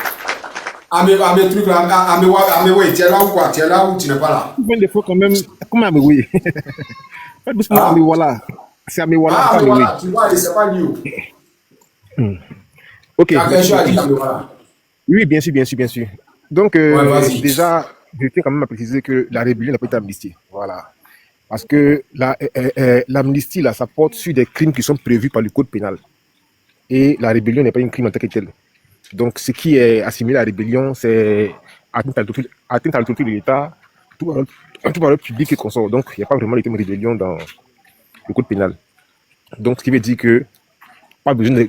À mes trucs là, à mes ouais, tu es là ou quoi? Tu es là ou tu n'es pas là? Des fois quand même, comment me oui? Voilà. C'est à mes voilà. Ah, voilà, tu vois, c'est pas new. Ok. Voilà. Oui, bien sûr. Donc, déjà, je tiens quand même à préciser que la rébellion n'a pas été amnistiée. Voilà. Parce que l'amnistie, là, ça porte sur des crimes qui sont prévus par le code pénal. Et la rébellion n'est pas un crime en tant que tel. Donc, ce qui est assimilé à la rébellion, c'est atteinte à l'autorité de l'État, tout par le public et consort. Donc, il n'y a pas vraiment le terme rébellion dans le code pénal. Donc, ce qui veut dire que pas besoin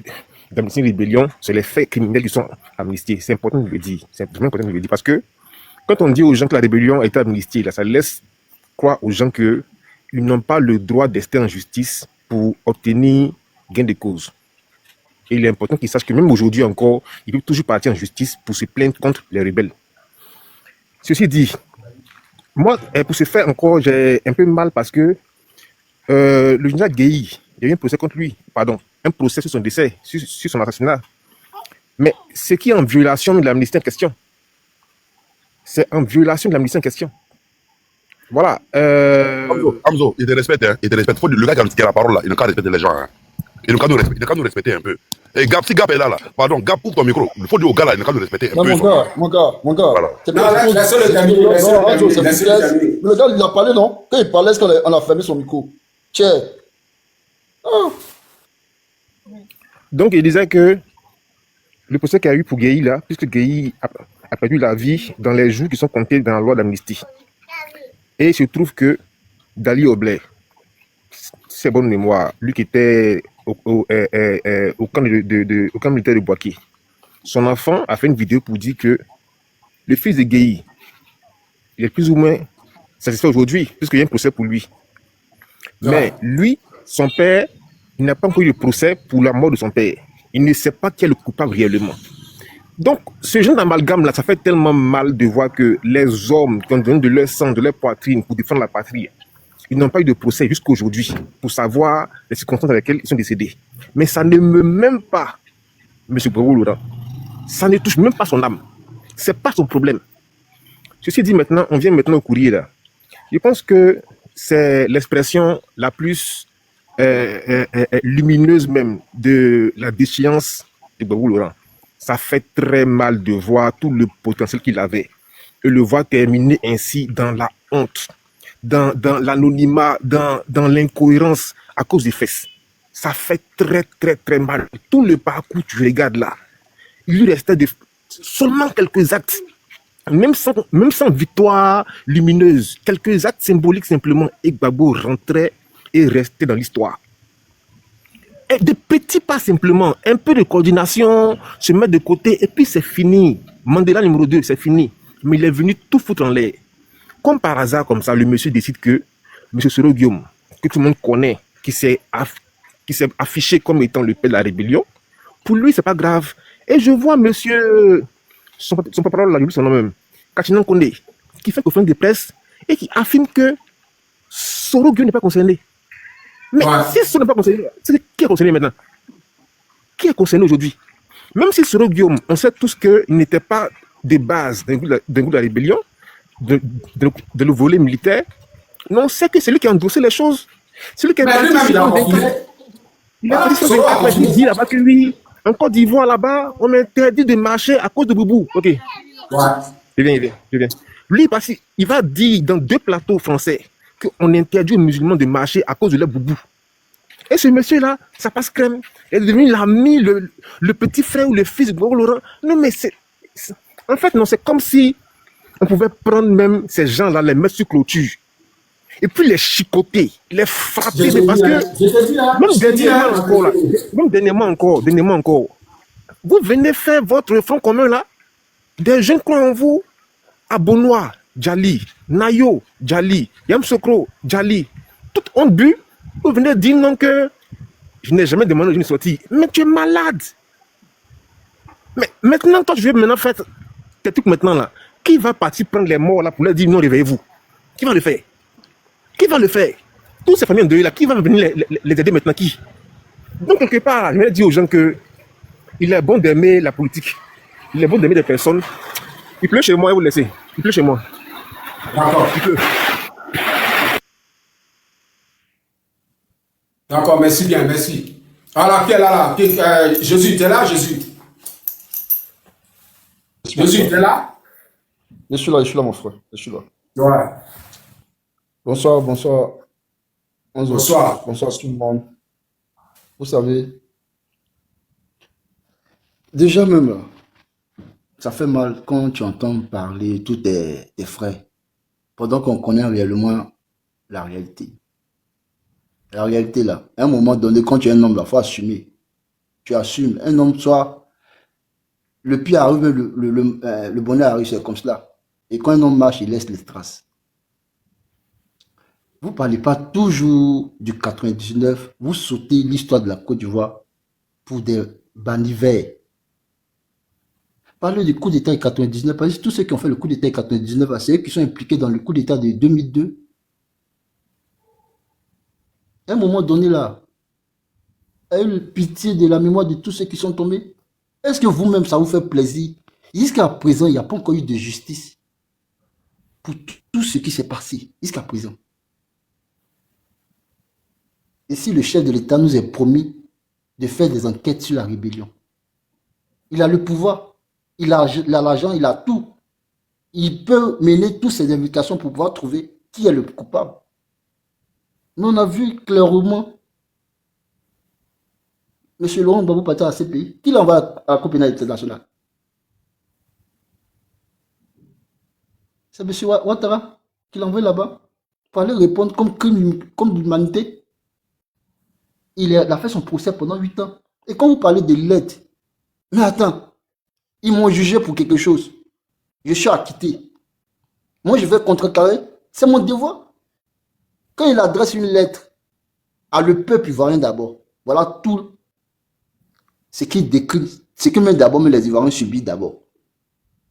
d'amnistier une rébellion, c'est les faits criminels qui sont amnistiés. C'est important de le dire. C'est vraiment important de le dire. Parce que quand on dit aux gens que la rébellion a été amnistiée, là, ça laisse croire aux gens qu'ils n'ont pas le droit d'ester en justice pour obtenir gain de cause. Et il est important qu'ils sachent que même aujourd'hui encore, ils peuvent toujours partir en justice pour se plaindre contre les rebelles. Ceci dit, moi, pour ce faire encore, j'ai un peu mal parce que le général Gueye, il y a eu un procès contre lui, un procès sur son décès, sur son assassinat. Mais ce qui est en violation de l'amnistie en question, c'est en violation de l'amnistie en question. Voilà. Hamzo, il te respecte, hein. Il te respecte. Le gars qui a la parole là, il n'a qu'à respecter les gens. Hein. Il n'a qu'à nous respecter un peu. Et Gab, si Gab est là, pardon, Gab, ouvre ton micro. Il faut dire au gars là, il n'a qu'à nous respecter un peu. Mon gars. Voilà. Le gars, il a parlé, non? Quand il parlait, est-ce qu'on a fermé son micro? Tiens. Donc, il disait que le procès qu'il y a eu pour Gueye là, puisque Gueye a perdu la vie dans les jours qui sont comptés dans la loi d'amnistie. Et il se trouve que Dali Oblé, c'est bonne mémoire, lui qui était au camp militaire de Boaké, son enfant a fait une vidéo pour dire que le fils de Gueye, il est plus ou moins satisfait aujourd'hui, puisqu'il y a un procès pour lui. Mais lui, son père, il n'a pas encore eu de procès pour la mort de son père. Il ne sait pas qui est le coupable réellement. Donc, ce genre d'amalgame-là, ça fait tellement mal de voir que les hommes qui ont donné de leur sang, de leur poitrine pour défendre la patrie, ils n'ont pas eu de procès jusqu'à aujourd'hui pour savoir les circonstances dans lesquelles ils sont décédés. Mais ça ne me même pas, M. Gbagbo Laurent, ça ne touche même pas son âme. Ce n'est pas son problème. Ceci dit, maintenant, on vient maintenant au courrier là. Je pense que c'est l'expression la plus lumineuse même de la déchéance de Gbagbo Laurent. Ça fait très mal de voir tout le potentiel qu'il avait et le voir terminer ainsi dans la honte, dans l'anonymat, dans l'incohérence à cause des fesses. Ça fait très très très mal. Tout le parcours, tu regardes là, il lui restait seulement quelques actes, même sans victoire lumineuse, quelques actes symboliques simplement, et Gbagbo rentrait et restait dans l'histoire. Et de petits pas simplement, un peu de coordination, se mettre de côté, et puis c'est fini. Mandela numéro 2, c'est fini. Mais il est venu tout foutre en l'air. comme par hasard, comme ça, le monsieur décide que M. Soro Guillaume, que tout le monde connaît, qui s'est affiché comme étant le père de la rébellion, pour lui, c'est pas grave. Et je vois monsieur, son porte-parole, là, j'oublie son nom même, Kachinan Kondé, qui fait conférence de presse et qui affirme que Soro Guillaume n'est pas concerné. Mais si Soro n'est pas concerné, c'est qui est concerné maintenant? Qui est concerné aujourd'hui? Même si Soro Guillaume, on sait tous qu'il n'était pas de base d'un groupe de la rébellion, de le volet militaire, mais on sait que c'est lui qui a endossé les choses. C'est lui qui a dit là-bas que oui, en Côte d'Ivoire là-bas, on interdit de marcher à cause de Boubou. Ok. Je viens. Lui, parce qu'il va dire dans 2 plateaux français qu'on interdit aux musulmans de marcher à cause de leur Boubou. Et ce monsieur-là, ça passe crème. Il est devenu l'ami, le petit frère ou le fils de Goro Laurent. Non, mais en fait, non, c'est comme si on pouvait prendre même ces gens-là, les mettre sur clôture. Et puis les chicoter, les frapper. Parce que, même dernièrement encore, vous venez faire votre front commun là, des jeunes croient en vous, Abonois, Djali, Nayo, Djali, Yamsokro, Djali, tout ont bu. Vous venez dire non que je n'ai jamais demandé une sortie. Mais tu es malade. Mais maintenant, toi, je vais maintenant faire tes trucs maintenant là. Qui va partir prendre les morts là pour leur dire non, réveillez-vous? Qui va le faire? Qui va le faire? Toutes ces familles endeuillées là, qui va venir les aider maintenant? Qui? Donc, quelque part, je vais dire aux gens que il est bon d'aimer la politique. Il est bon d'aimer des personnes. Il pleut chez moi et vous laissez. Il pleut chez moi. D'accord. Il pleut. D'accord, merci bien, merci. Alors, qui est là? Jésus, tu es là, Jésus? Jésus, tu es là? Je suis là, mon frère. Je suis là. Ouais. Bonsoir. Bonsoir. Bonsoir tout le monde. Vous savez, déjà même là, ça fait mal quand tu entends parler tous tes frères, pendant qu'on connaît réellement la réalité. La réalité là, à un moment donné, quand tu es un homme, il faut assumer. Tu assumes. Un homme, soit le pire arrive, le bonheur arrive, c'est comme cela. Et quand un homme marche, il laisse les traces. Vous ne parlez pas toujours du 99, vous sautez l'histoire de la Côte d'Ivoire pour des bandits verts. Parlez du coup d'État en 99, parce que tous ceux qui ont fait le coup d'État en 99, c'est eux qui sont impliqués dans le coup d'État de 2002. À un moment donné là, ayez pitié de la mémoire de tous ceux qui sont tombés. Est-ce que vous-même, ça vous fait plaisir? Jusqu'à présent, il n'y a pas encore eu de justice pour tout ce qui s'est passé, jusqu'à présent. Et si le chef de l'État nous est promis de faire des enquêtes sur la rébellion, il a le pouvoir, il a l'argent, il a tout. Il peut mener toutes ces invitations pour pouvoir trouver qui est le coupable. Mais on a vu clairement M. Laurent Gbagbo partir à ces pays. Qui l'envoie à la Coupe pénale internationale? C'est M. Ouattara qui l'envoie là-bas pour aller répondre comme crime, comme l'humanité. Il a fait son procès pendant 8 ans. Et quand vous parlez de l'aide, mais attends, ils m'ont jugé pour quelque chose. Je suis acquitté. Moi, je vais contrecarrer. C'est mon devoir. Quand il adresse une lettre à le peuple ivoirien d'abord, voilà tout ce qu'il décrit, ce que même d'abord les Ivoiriens subissent d'abord.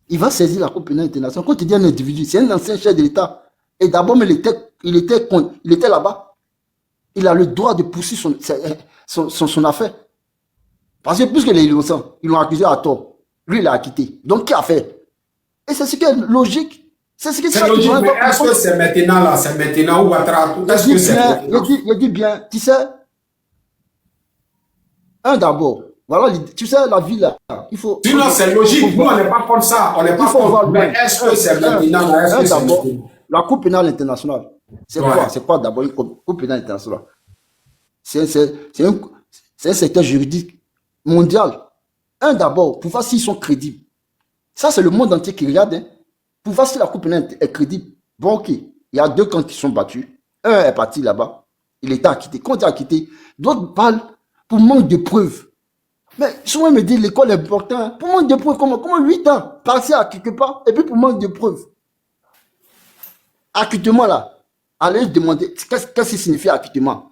Il va saisir la Cour pénale internationale. Quand tu dis un individu, c'est un ancien chef de l'État. Et d'abord, il était là-bas. Il a le droit de poursuivre son affaire. Parce que puisque les innocents, ils l'ont accusé à tort. Lui, il a acquitté. Donc, qui a fait? Et c'est ce qui est logique. C'est ce qui est logique, mais est-ce que c'est maintenant là? C'est maintenant ou Ouattara? Est-ce que c'est maintenant? Il dit bien, tu sais, d'abord, voilà, tu sais, la vie là, il faut... Sinon, c'est logique, nous, on n'est pas comme ça, on n'est pas comme... Mais est-ce que c'est maintenant là? Est-ce que c'est maintenant? La Cour pénale internationale, c'est quoi? C'est quoi d'abord une Cour pénale internationale? C'est un secteur juridique mondial. D'abord, pour voir s'ils sont crédibles. Ça, c'est le monde entier qui regarde, hein. Pour voir si la Cour pénale est crédible. Bon, ok, il y a 2 camps qui sont battus. Un est parti là-bas, il était acquitté. Quand il est acquitté, d'autres parlent pour manque de preuves. Mais souvent, me dit l'école est importante. Pour manque de preuves, comment 8 ans, passer à quelque part, et puis pour manque de preuves. acquittement là, allez demander qu'est-ce qui signifie acquittement.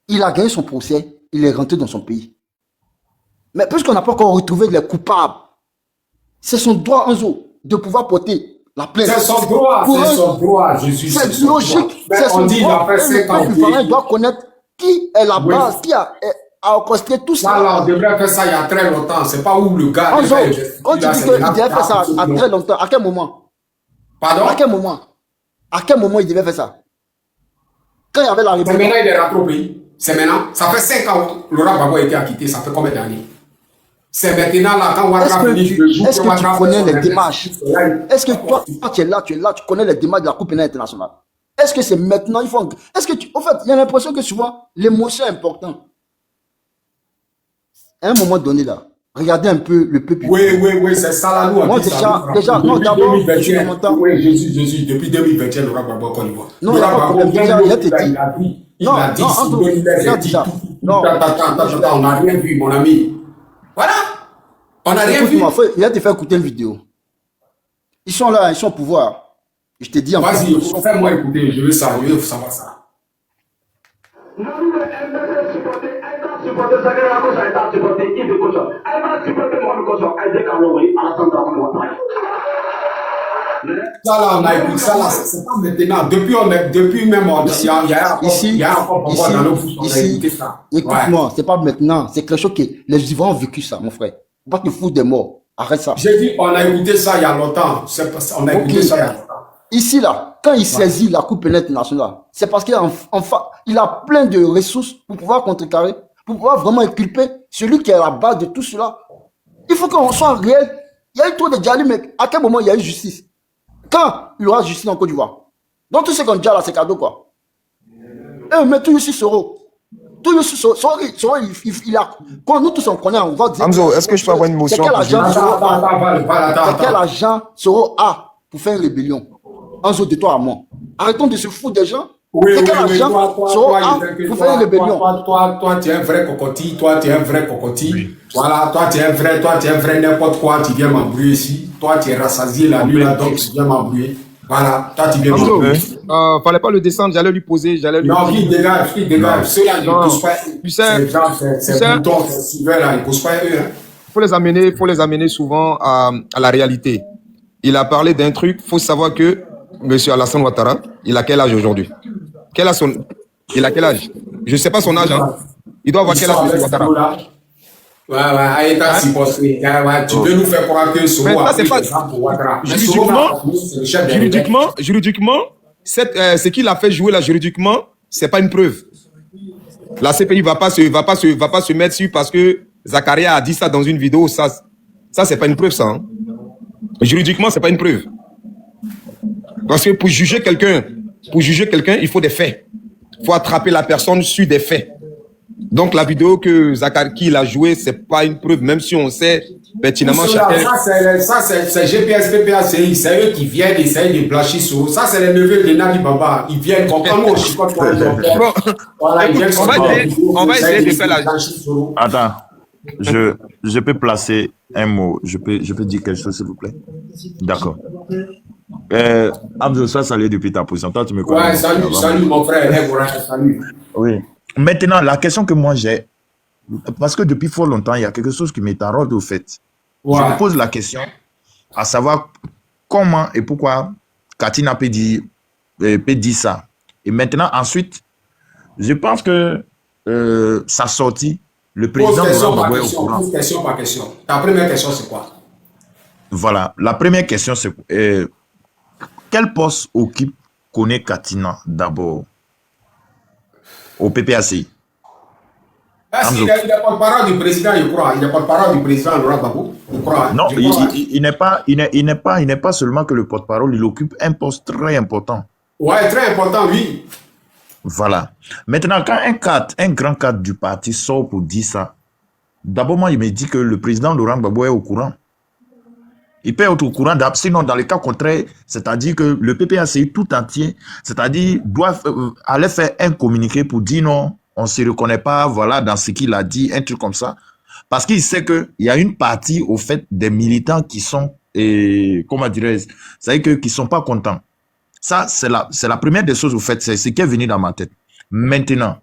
Il a gagné son procès, il est rentré dans son pays. Mais puisqu'on n'a pas encore retrouvé les coupables, c'est son droit, Anzo, de pouvoir porter la plainte. C'est son droit, je suis. C'est logique, Mais c'est son on dit, il droit. a fait 5 ans. Il doit connaître qui est la base, qui a orchestré tout ça. Voilà, on devrait faire ça il y a très longtemps. C'est pas où le gars. Anzo, quand tu dis qu'il devait faire ça à très longtemps, à quel moment? Pardon? À quel moment? À quel moment il devait faire ça? Quand il y avait la République. C'est maintenant il est rentré au pays. C'est maintenant. Ça fait 5 ans que Laurent Gbagbo a été acquitté. Ça fait combien d'années? C'est maintenant là, quand Ouattara finit le jour. Est-ce que tu connais les démarches? Est-ce que toi, tu es là, tu connais les démarches de la Cour pénale internationale? Est-ce que c'est maintenant, il faut... Est-ce que tu... En fait, il y a l'impression que souvent, l'émotion est importante. À un moment donné là, regardez un peu le peuple. Oui, c'est ça là, nous. Moi déjà, non, d'abord, oui, je suis depuis 2021, Laurent Gbagbo en Côte d'Ivoire. Non, il n'y a pas de problème. Déjà, il a été dit. Il a dit, on n'a rien vu, mon ami. Voilà. On n'a rien vu. Il a te fait écouter une vidéo. Ils sont là, ils sont au pouvoir. Je te dis en fait. Vas-y, fais-moi écouter, je veux savoir ça. Ça là, on a écouté ça là, c'est pas maintenant. Depuis même, il y a encore dans nos bouches, on a écouté ça. Écoute-moi, c'est pas maintenant, c'est quelque chose que les Ivoiriens ont vécu ça, mon frère. Faut pas te foutre des morts. Arrête ça. J'ai dit, on a écouté ça il y a longtemps. On a écouté ça il y a longtemps. Ici là, quand il saisit la Cour pénale internationale, c'est parce qu'il a plein de ressources pour pouvoir contrecarrer, pour pouvoir vraiment inculper celui qui est à la base de tout cela. Il faut qu'on soit réel. Il y a eu trop de dialogue, mais à quel moment il y a eu justice? Quand il y aura justice en Côte d'Ivoire? Donc tout ce qu'on dit là, c'est cadeau quoi. Mais tout ici Soro. Tout ici Soro, il a... Quand nous tous on connaît, on va dire... Hamzo, est-ce que je peux avoir une motion? Quel agent Soro a pour faire une rébellion? Hamzo, de toi à moi. Arrêtons de se foutre des gens. Oui, quel agent Soro a pour faire une rébellion? Toi, tu es un vrai cocotti. Toi, tu es un vrai cocotti. Oui. Voilà, toi, tu es un vrai n'importe quoi. Tu viens m'embrouiller ici. Toi, tu es rassasié la nuit là, donc tu viens m'embrouiller. Voilà, toi, tu viens m'embrouiller. Fallait pas le descendre, j'allais lui poser. Non, qui dégage. Ceux-là, ils ne posent pas. Tu sais, c'est boutons, c'est suivant là, ils ne posent pas eux. Faut les amener souvent à la réalité. Il a parlé d'un truc, faut savoir que M. Alassane Ouattara, il a quel âge aujourd'hui? Il a quel âge? Je ne sais pas son âge. Hein. Il doit avoir quel âge, M. Ouattara? Tu veux nous faire croire que Soro a pris l'exemple pour Ouattara. Juridiquement, ce qu'il a fait jouer là, juridiquement, c'est pas une preuve. La CPI va pas se mettre dessus parce que Zakaria a dit ça dans une vidéo. Ça c'est pas une preuve, ça. Hein. Juridiquement, c'est pas une preuve. Parce que pour juger quelqu'un, il faut des faits. Il faut attraper la personne sur des faits. Donc la vidéo que Zakari a jouée, c'est pas une preuve, même si on sait pertinemment chacun. Ça c'est GPS, PPACI, c'est eux qui viennent essayer de blanchir sur. Ça c'est les neveux de Nali Baba. Ils viennent comme nous, je crois voilà, on va essayer de faire la. Attends, je peux placer un mot, je peux dire quelque chose s'il vous plaît. D'accord. Hamzo, ça allait depuis ta position. Toi, tu me connais. Ouais, salut mon frère, salut. Oui. Maintenant, la question que moi j'ai, parce que depuis fort longtemps, il y a quelque chose qui m'est en au fait. Ouais. Je me pose la question, à savoir comment et pourquoi Katina peut dire ça. Et maintenant, ensuite, je pense que sa sortie, le président Laurent Gbagbo est au courant. Pose question par question. Ta première question, c'est quoi? Voilà. La première question, c'est quel poste occupe Kone Katina d'abord au PPACI? Il n'est pas le parent du président, je crois. Il n'est pas le parent du président Laurent Gbagbo, je crois. Non, il n'est pas seulement que le porte-parole, il occupe un poste très important. Ouais, très important, oui. Voilà. Maintenant, quand un grand cadre du parti sort pour dire ça, d'abord, moi, il me dit que le président Laurent Gbagbo est au courant. Il peut être au courant, sinon dans le cas contraire, c'est-à-dire que le PPACI tout entier, c'est-à-dire doit aller faire un communiqué pour dire non, on ne se reconnaît pas, voilà, dans ce qu'il a dit, un truc comme ça. Parce qu'il sait qu'il y a une partie, au fait, des militants qui sont et comment dirais-je, c'est-à-dire qu'ils ne sont pas contents. Ça, c'est la première des choses, au fait, c'est ce qui est venu dans ma tête. Maintenant,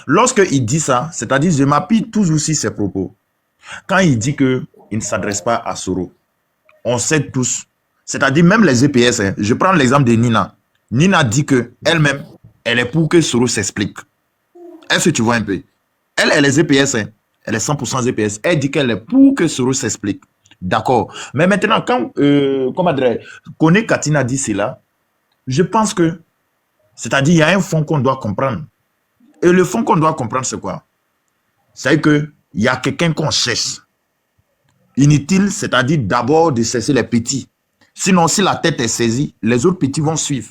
lorsqu'il dit ça, c'est-à-dire, je m'appuie toujours sur ses propos. Quand il dit qu'il ne s'adresse pas à Soro, on sait tous, c'est-à-dire même les EPS, hein, je prends l'exemple de Nina. Nina dit qu'elle-même, elle est pour que Soro s'explique. Est-ce que tu vois un peu? Elle est EPS, hein, elle est 100% EPS. Elle dit qu'elle est pour que Soro s'explique. D'accord. Mais maintenant, quand Kone Katina dit cela, je pense que, c'est-à-dire, il y a un fond qu'on doit comprendre. Et le fond qu'on doit comprendre, c'est quoi? C'est qu'il y a quelqu'un qu'on cherche. Inutile, c'est-à-dire d'abord de cesser les petits. Sinon, si la tête est saisie, les autres petits vont suivre.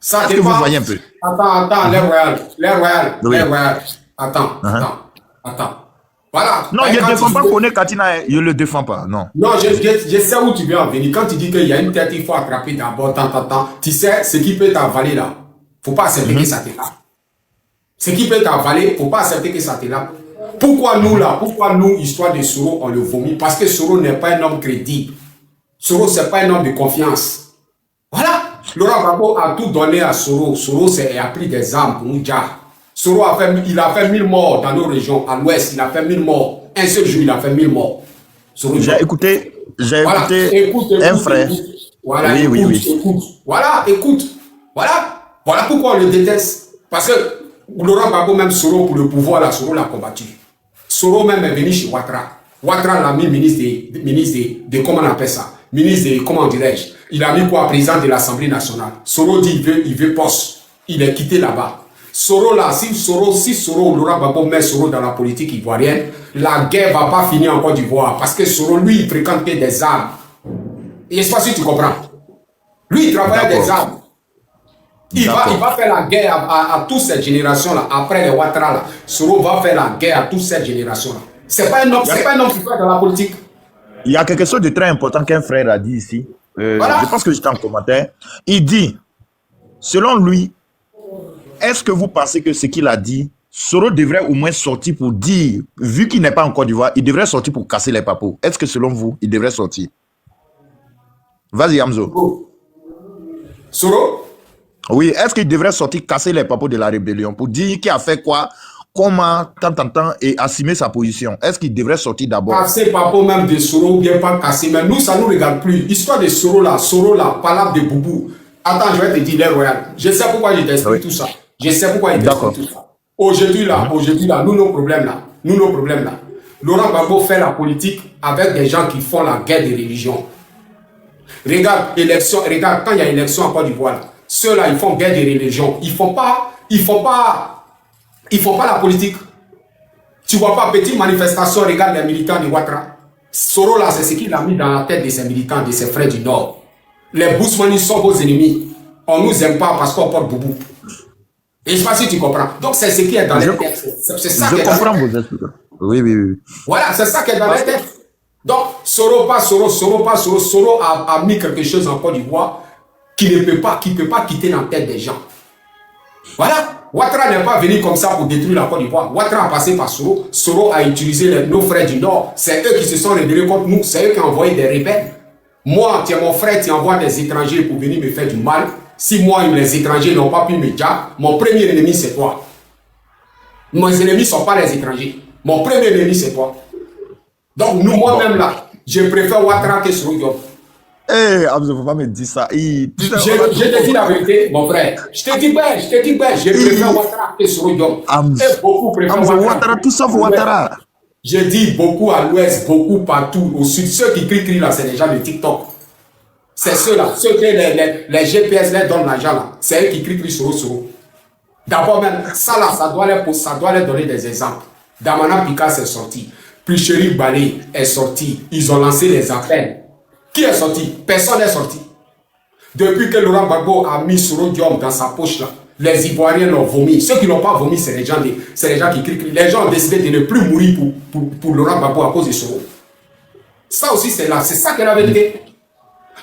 Ça est-ce que vous voyez un peu? Attends, les royales. Attends. Voilà. Non, je ne défends pas Kone Katina, je ne le défends pas, non. Non, je sais où tu veux en venir. Quand tu dis qu'il y a une tête, il faut attraper d'abord, tu sais, ce qui peut t'avaler là, il ne faut pas accepter que ça te là. Ce qui peut t'avaler, il ne faut pas accepter que ça te là. Pourquoi nous, histoire de Soro, on le vomit? Parce que Soro n'est pas un homme crédible. Soro, ce n'est pas un homme de confiance. Voilà. Laurent Gbagbo a tout donné à Soro. Soro a pris des armes pour nous dire. Soro a fait 1000 morts dans nos régions. À l'ouest, il a fait 1000 morts. Un seul jour, il a fait 1000 morts. J'ai écouté un frère. Voilà, écoute. Voilà, écoute. Voilà pourquoi on le déteste. Parce que Laurent Gbagbo, même Soro, pour le pouvoir, là, Soro l'a combattu. Soro même est venu chez Ouattara. Ouattara l'a mis ministre de comment on appelle ça? Ministre de, comment dirais-je? Il a mis quoi? Président de l'Assemblée nationale. Soro dit il veut poste. Il est quitté là-bas. Soro là, si Soro, Laurent Gbagbo met Soro dans la politique ivoirienne, la guerre va pas finir en Côte d'Ivoire. Parce que Soro, lui, il fréquente des armes. Et je sais pas si tu comprends. Lui, il travaille des armes. Il va faire la guerre à toute cette génération-là. Après les Ouattara, là, Soro va faire la guerre à toute cette génération-là. C'est pas un homme qui fait dans la politique. Il y a quelque chose de très important qu'un frère a dit ici. Voilà. Je pense que j'étais en commentaire. Il dit, selon lui, est-ce que vous pensez que ce qu'il a dit, Soro devrait au moins sortir pour dire, vu qu'il n'est pas en Côte d'Ivoire, il devrait sortir pour casser les papos. Est-ce que selon vous, il devrait sortir? Vas-y, Hamzo. Soro? Oui, est-ce qu'il devrait sortir casser les papos de la rébellion pour dire qui a fait quoi, comment, tant, et assumer sa position? Est-ce qu'il devrait sortir d'abord? Casser papos même de Soro ou bien pas casser, mais nous, ça ne nous regarde plus. Histoire de Soro là, palabre de Boubou. Attends, je vais te dire, les royales. Je sais pourquoi je t'explique tout ça. Aujourd'hui là, nous, nos problèmes là. Laurent Gbagbo fait la politique avec des gens qui font la guerre des religions. Regarde, quand il y a élection en Côte d'Ivoire, ceux-là, ils font guerre des religions. Ils font pas la politique. Tu vois pas, petite manifestation, regarde les militants de Ouattara. Soro là, c'est ce qu'il a mis dans la tête de ses militants, de ses frères du Nord. Les Bousmani sont vos ennemis. On nous aime pas parce qu'on porte boubou. Et je ne sais pas si tu comprends. Donc c'est ce qui est dans les têtes. C'est ça qui est dans les têtes. Je comprends vos explications. Oui. Voilà, c'est ça qui est dans les têtes. Donc Soro a mis quelque chose en Côte d'Ivoire qui ne peut pas quitter la tête des gens. Voilà. Ouattara n'est pas venu comme ça pour détruire la Côte d'Ivoire. Ouattara a passé par Soro. Soro a utilisé nos frères du Nord. C'est eux qui se sont rebellés contre nous. C'est eux qui ont envoyé des rebelles. Moi, tu es mon frère, tu envoies des étrangers pour venir me faire du mal. Si moi, les étrangers n'ont pas pu me dire, mon premier ennemi, c'est toi. Mes ennemis ne sont pas les étrangers. Mon premier ennemi, c'est toi. Donc, moi-même là, je préfère Ouattara que Soro Diop. Hamzo, ne faut pas me dire ça. Je te dis la vérité, mon frère. Je te dis bien, je préfère Ouattara que Soro Diop. Et beaucoup préfèrent Ouattara, tout sauf Ouattara. Je dis beaucoup à l'ouest, beaucoup partout, au sud. Ceux qui crient là, c'est les gens de TikTok. C'est ceux-là, ceux que les GPS les donnent l'argent là. C'est eux qui crient Soro. D'abord même, ça là, ça doit leur donner des exemples. Damana Pika est sorti. Picheri Balé est sorti. Ils ont lancé les appels. Qui est sorti? Personne n'est sorti. Depuis que Laurent Gbagbo a mis Soro Diom dans sa poche là, les Ivoiriens l'ont vomi. Ceux qui n'ont pas vomi, c'est les gens qui crient. Les gens ont décidé de ne plus mourir pour Laurent Gbagbo à cause de Soro. Ça aussi, c'est ça qu'est la vérité.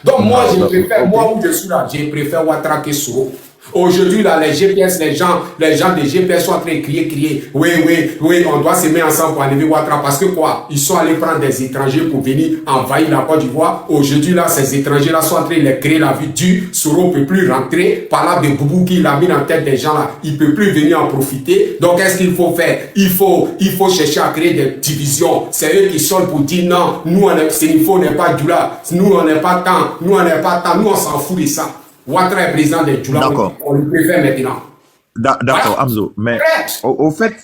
Donc moi, où je suis là, je préfère Ouattara que Soro. Aujourd'hui, là, les GPS, les gens des GPS sont en train de crier. Oui, on doit se mettre ensemble pour enlever Ouattara. Parce que quoi? Ils sont allés prendre des étrangers pour venir envahir la Côte d'Ivoire. Aujourd'hui, là, ces étrangers-là sont en train de les créer la vie dure. Soro ne peut plus rentrer. Par là, de Boubou qui l'a mis en tête des gens là, il ne peut plus venir en profiter. Donc, qu'est-ce qu'il faut faire? Il faut chercher à créer des divisions. C'est eux qui sont pour dire non, nous, ce niveau n'est pas du là. Nous, on n'est pas tant. Nous, on s'en fout de ça. Ouattara est président des Djoula, on le préfère maintenant. D'accord, Amzo. Mais au fait,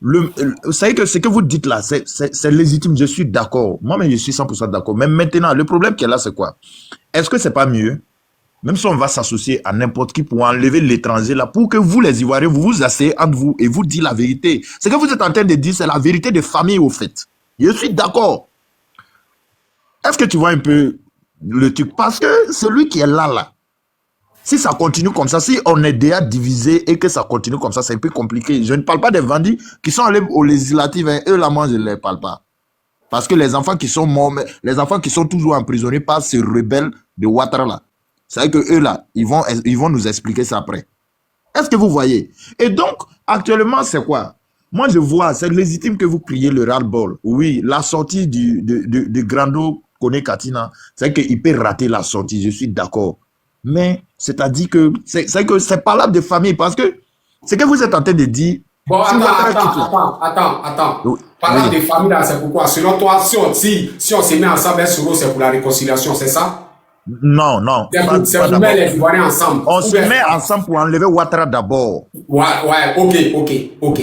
vous savez que ce que vous dites là, c'est légitime, je suis d'accord. Moi-même, je suis 100% d'accord. Mais maintenant, le problème qui est là, c'est quoi? Est-ce que c'est pas mieux, même si on va s'associer à n'importe qui pour enlever l'étranger là, pour que vous, les Ivoiriens, vous vous asseyez entre vous et vous dites la vérité? Ce que vous êtes en train de dire, c'est la vérité des familles, au fait. Je suis d'accord. Est-ce que tu vois un peu le truc? Parce que celui qui est là, si ça continue comme ça, si on est déjà divisé et que ça continue comme ça, c'est un peu compliqué. Je ne parle pas des bandits qui sont allés aux législatives. Hein. Eux, là, moi, je ne les parle pas. Parce que les enfants qui sont morts, les enfants qui sont toujours emprisonnés par ces rebelles de Ouattara, là, c'est vrai que eux, là, ils vont nous expliquer ça après. Est-ce que vous voyez? Et donc, actuellement, c'est quoi? Moi, je vois, c'est légitime que vous criez le ras-le-bol. Oui, la sortie de Grando Kone Katina, c'est qu'il peut rater la sortie, je suis d'accord. Mais c'est-à-dire que c'est parlable de famille parce que ce que vous êtes en train de dire. Bon, attends. Oui. Parlant de famille, là, c'est pourquoi? Selon toi, si on se met ensemble, c'est pour la réconciliation, c'est ça? Non. C'est pour mettre les Ivoiriens ensemble. On se met ensemble pour enlever Ouattara d'abord. Ouais, ok.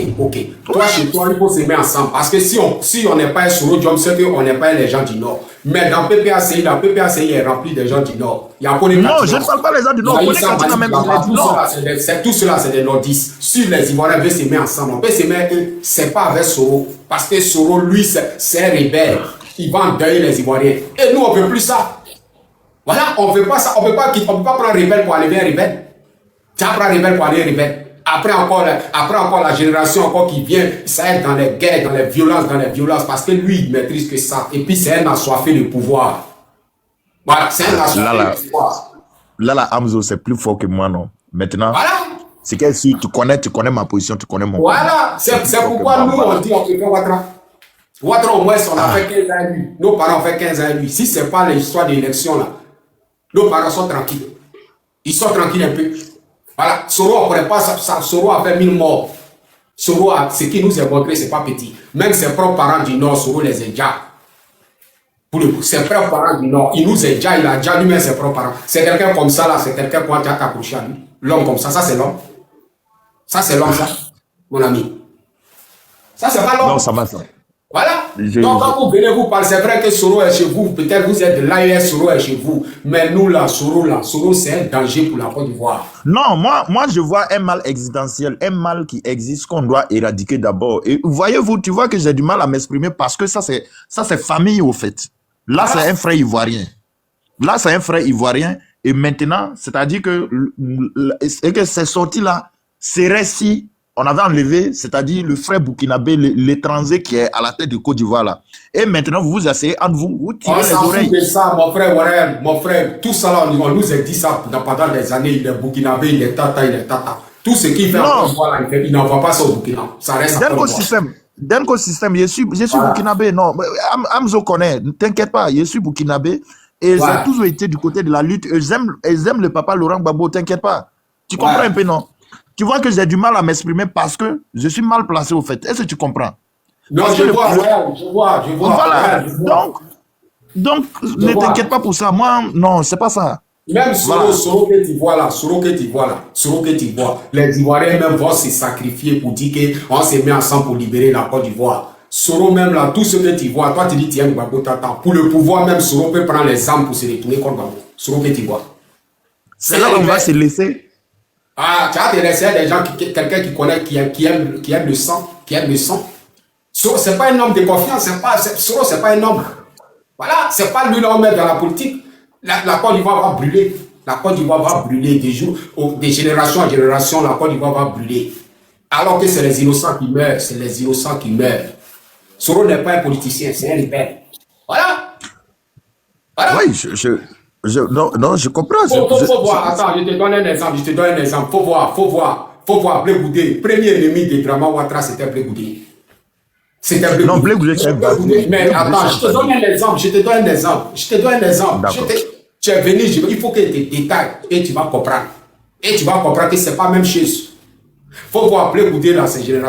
Toi, chez toi, il faut se mettre ensemble. Parce que si on n'est pas un Soro Diom, c'est qu'on n'est pas les gens du Nord. Mais dans PPACI, la PPACI est remplie de gens du Nord. Il y a non, je ne parle pas des gens du Nord. Tout cela, c'est des nordistes. Si les Ivoiriens veulent se mettre ensemble, on peut se mettre, c'est pas avec Soro. Parce que Soro, lui, c'est un rebelle. Il va endeuiller les Ivoiriens. Et nous, on ne veut plus ça. Voilà, on ne veut pas ça. On ne peut pas prendre un rebelle pour enlever un rebelle. Tu prends un rebelle pour enlever un rebelle. Après encore la génération encore qui vient, ça est dans les guerres, dans les violences, parce que lui, il maîtrise que ça. Et puis, c'est un assoiffé de pouvoir. Voilà, c'est un assoiffé de pouvoir. Là, Amzo, c'est plus fort que moi, non? Maintenant, voilà. C'est que si tu connais ma position, tu connais mon voilà, c'est pourquoi nous, on dit on préfère Ouattara. Ouattara, au moins, on a fait 15 ans à lui. Nos parents ont fait 15 ans à lui. Si ce n'est pas l'histoire de l'élection, là, nos parents sont tranquilles. Ils sont tranquilles un peu. Voilà, Soro, on ne connaît pas ça. Soro a fait 1000 morts. Soro, ce qui nous est montré, ce n'est pas petit. Même ses propres parents du Nord, Soro les a déjà. Ses propres parents du Nord, il nous a déjà, il a déjà lui-même ses propres parents. C'est quelqu'un comme ça, là, c'est quelqu'un qu'on a accroché à lui. L'homme comme ça c'est l'homme. Ça, c'est l'homme, ça, mon ami. Ça, c'est pas l'homme. Non, ça va, ça. Voilà. Donc, quand vous venez vous parler, c'est vrai que Soro est chez vous. Peut-être vous êtes de l'AES, Soro est chez vous. Mais nous, là, Soro, c'est un danger pour la Côte d'Ivoire. Non, moi, je vois un mal existentiel, un mal qui existe qu'on doit éradiquer d'abord. Et voyez-vous, tu vois que j'ai du mal à m'exprimer parce que ça, c'est famille, au fait. Là, c'est un frère ivoirien. Là, c'est un frère ivoirien. Et maintenant, c'est-à-dire que ces sorties-là seraient si on avait enlevé, c'est-à-dire le frère burkinabé, l'étranger qui est à la tête de Côte d'Ivoire là. Et maintenant, vous vous asseyez entre vous, vous tirez les oreilles. De ça, mon frère, tout ça là, on nous a dit ça pendant des années. Il est burkinabé, il est tata. Tout ce qu'il fait en Côte d'Ivoire, il n'envoie pas ça au Burkina. Ça reste D'un écosystème, je suis burkinabé. Non, Amzo connaît, ne t'inquiète pas, je suis burkinabé. Et j'ai toujours été du côté de la lutte. Ils aiment le papa Laurent Gbagbo, t'inquiète pas. Tu comprends un peu, non? Tu vois que j'ai du mal à m'exprimer parce que je suis mal placé au fait. Est-ce que tu comprends? Non, je vois. Voilà. Donc ne t'inquiète pas pour ça. Moi, non, c'est pas ça. Même Soro que tu vois là, les Ivoiriens même vont se sacrifier pour dire qu'on se met ensemble pour libérer la Côte d'Ivoire. Soro même là, tout ce que tu vois, toi tu dis tiens Gbagbo tata. Pour le pouvoir même, Soro peut prendre les armes pour se retourner contre Gbagbo. Soro que tu vois. C'est là qu'on va se laisser. Ah, tu as te laisser des gens, quelqu'un qui connaît, qui aime le sang, Soro, c'est pas un homme de confiance, Soro, c'est pas un homme. Voilà, c'est pas lui l'homme dans la politique. La Côte d'Ivoire va brûler. La Côte d'Ivoire va brûler de génération en génération, la Côte d'Ivoire va brûler. Alors que c'est les innocents qui meurent, Soro n'est pas un politicien, c'est un rebelle. Voilà. Oui, Non, je comprends. Faut voir. Attends, je te donne un exemple. Faut voir. Blé Goudé. Premier ennemi de Draman Ouattara, c'était Blé Goudé. Non, Blé Goudé, c'est mais attends, je te donne un exemple. Tu es venu, il faut que tu détailles et tu vas comprendre. Et tu vas comprendre que ce n'est pas la même chose. Faut voir Blé Goudé là, c'est général.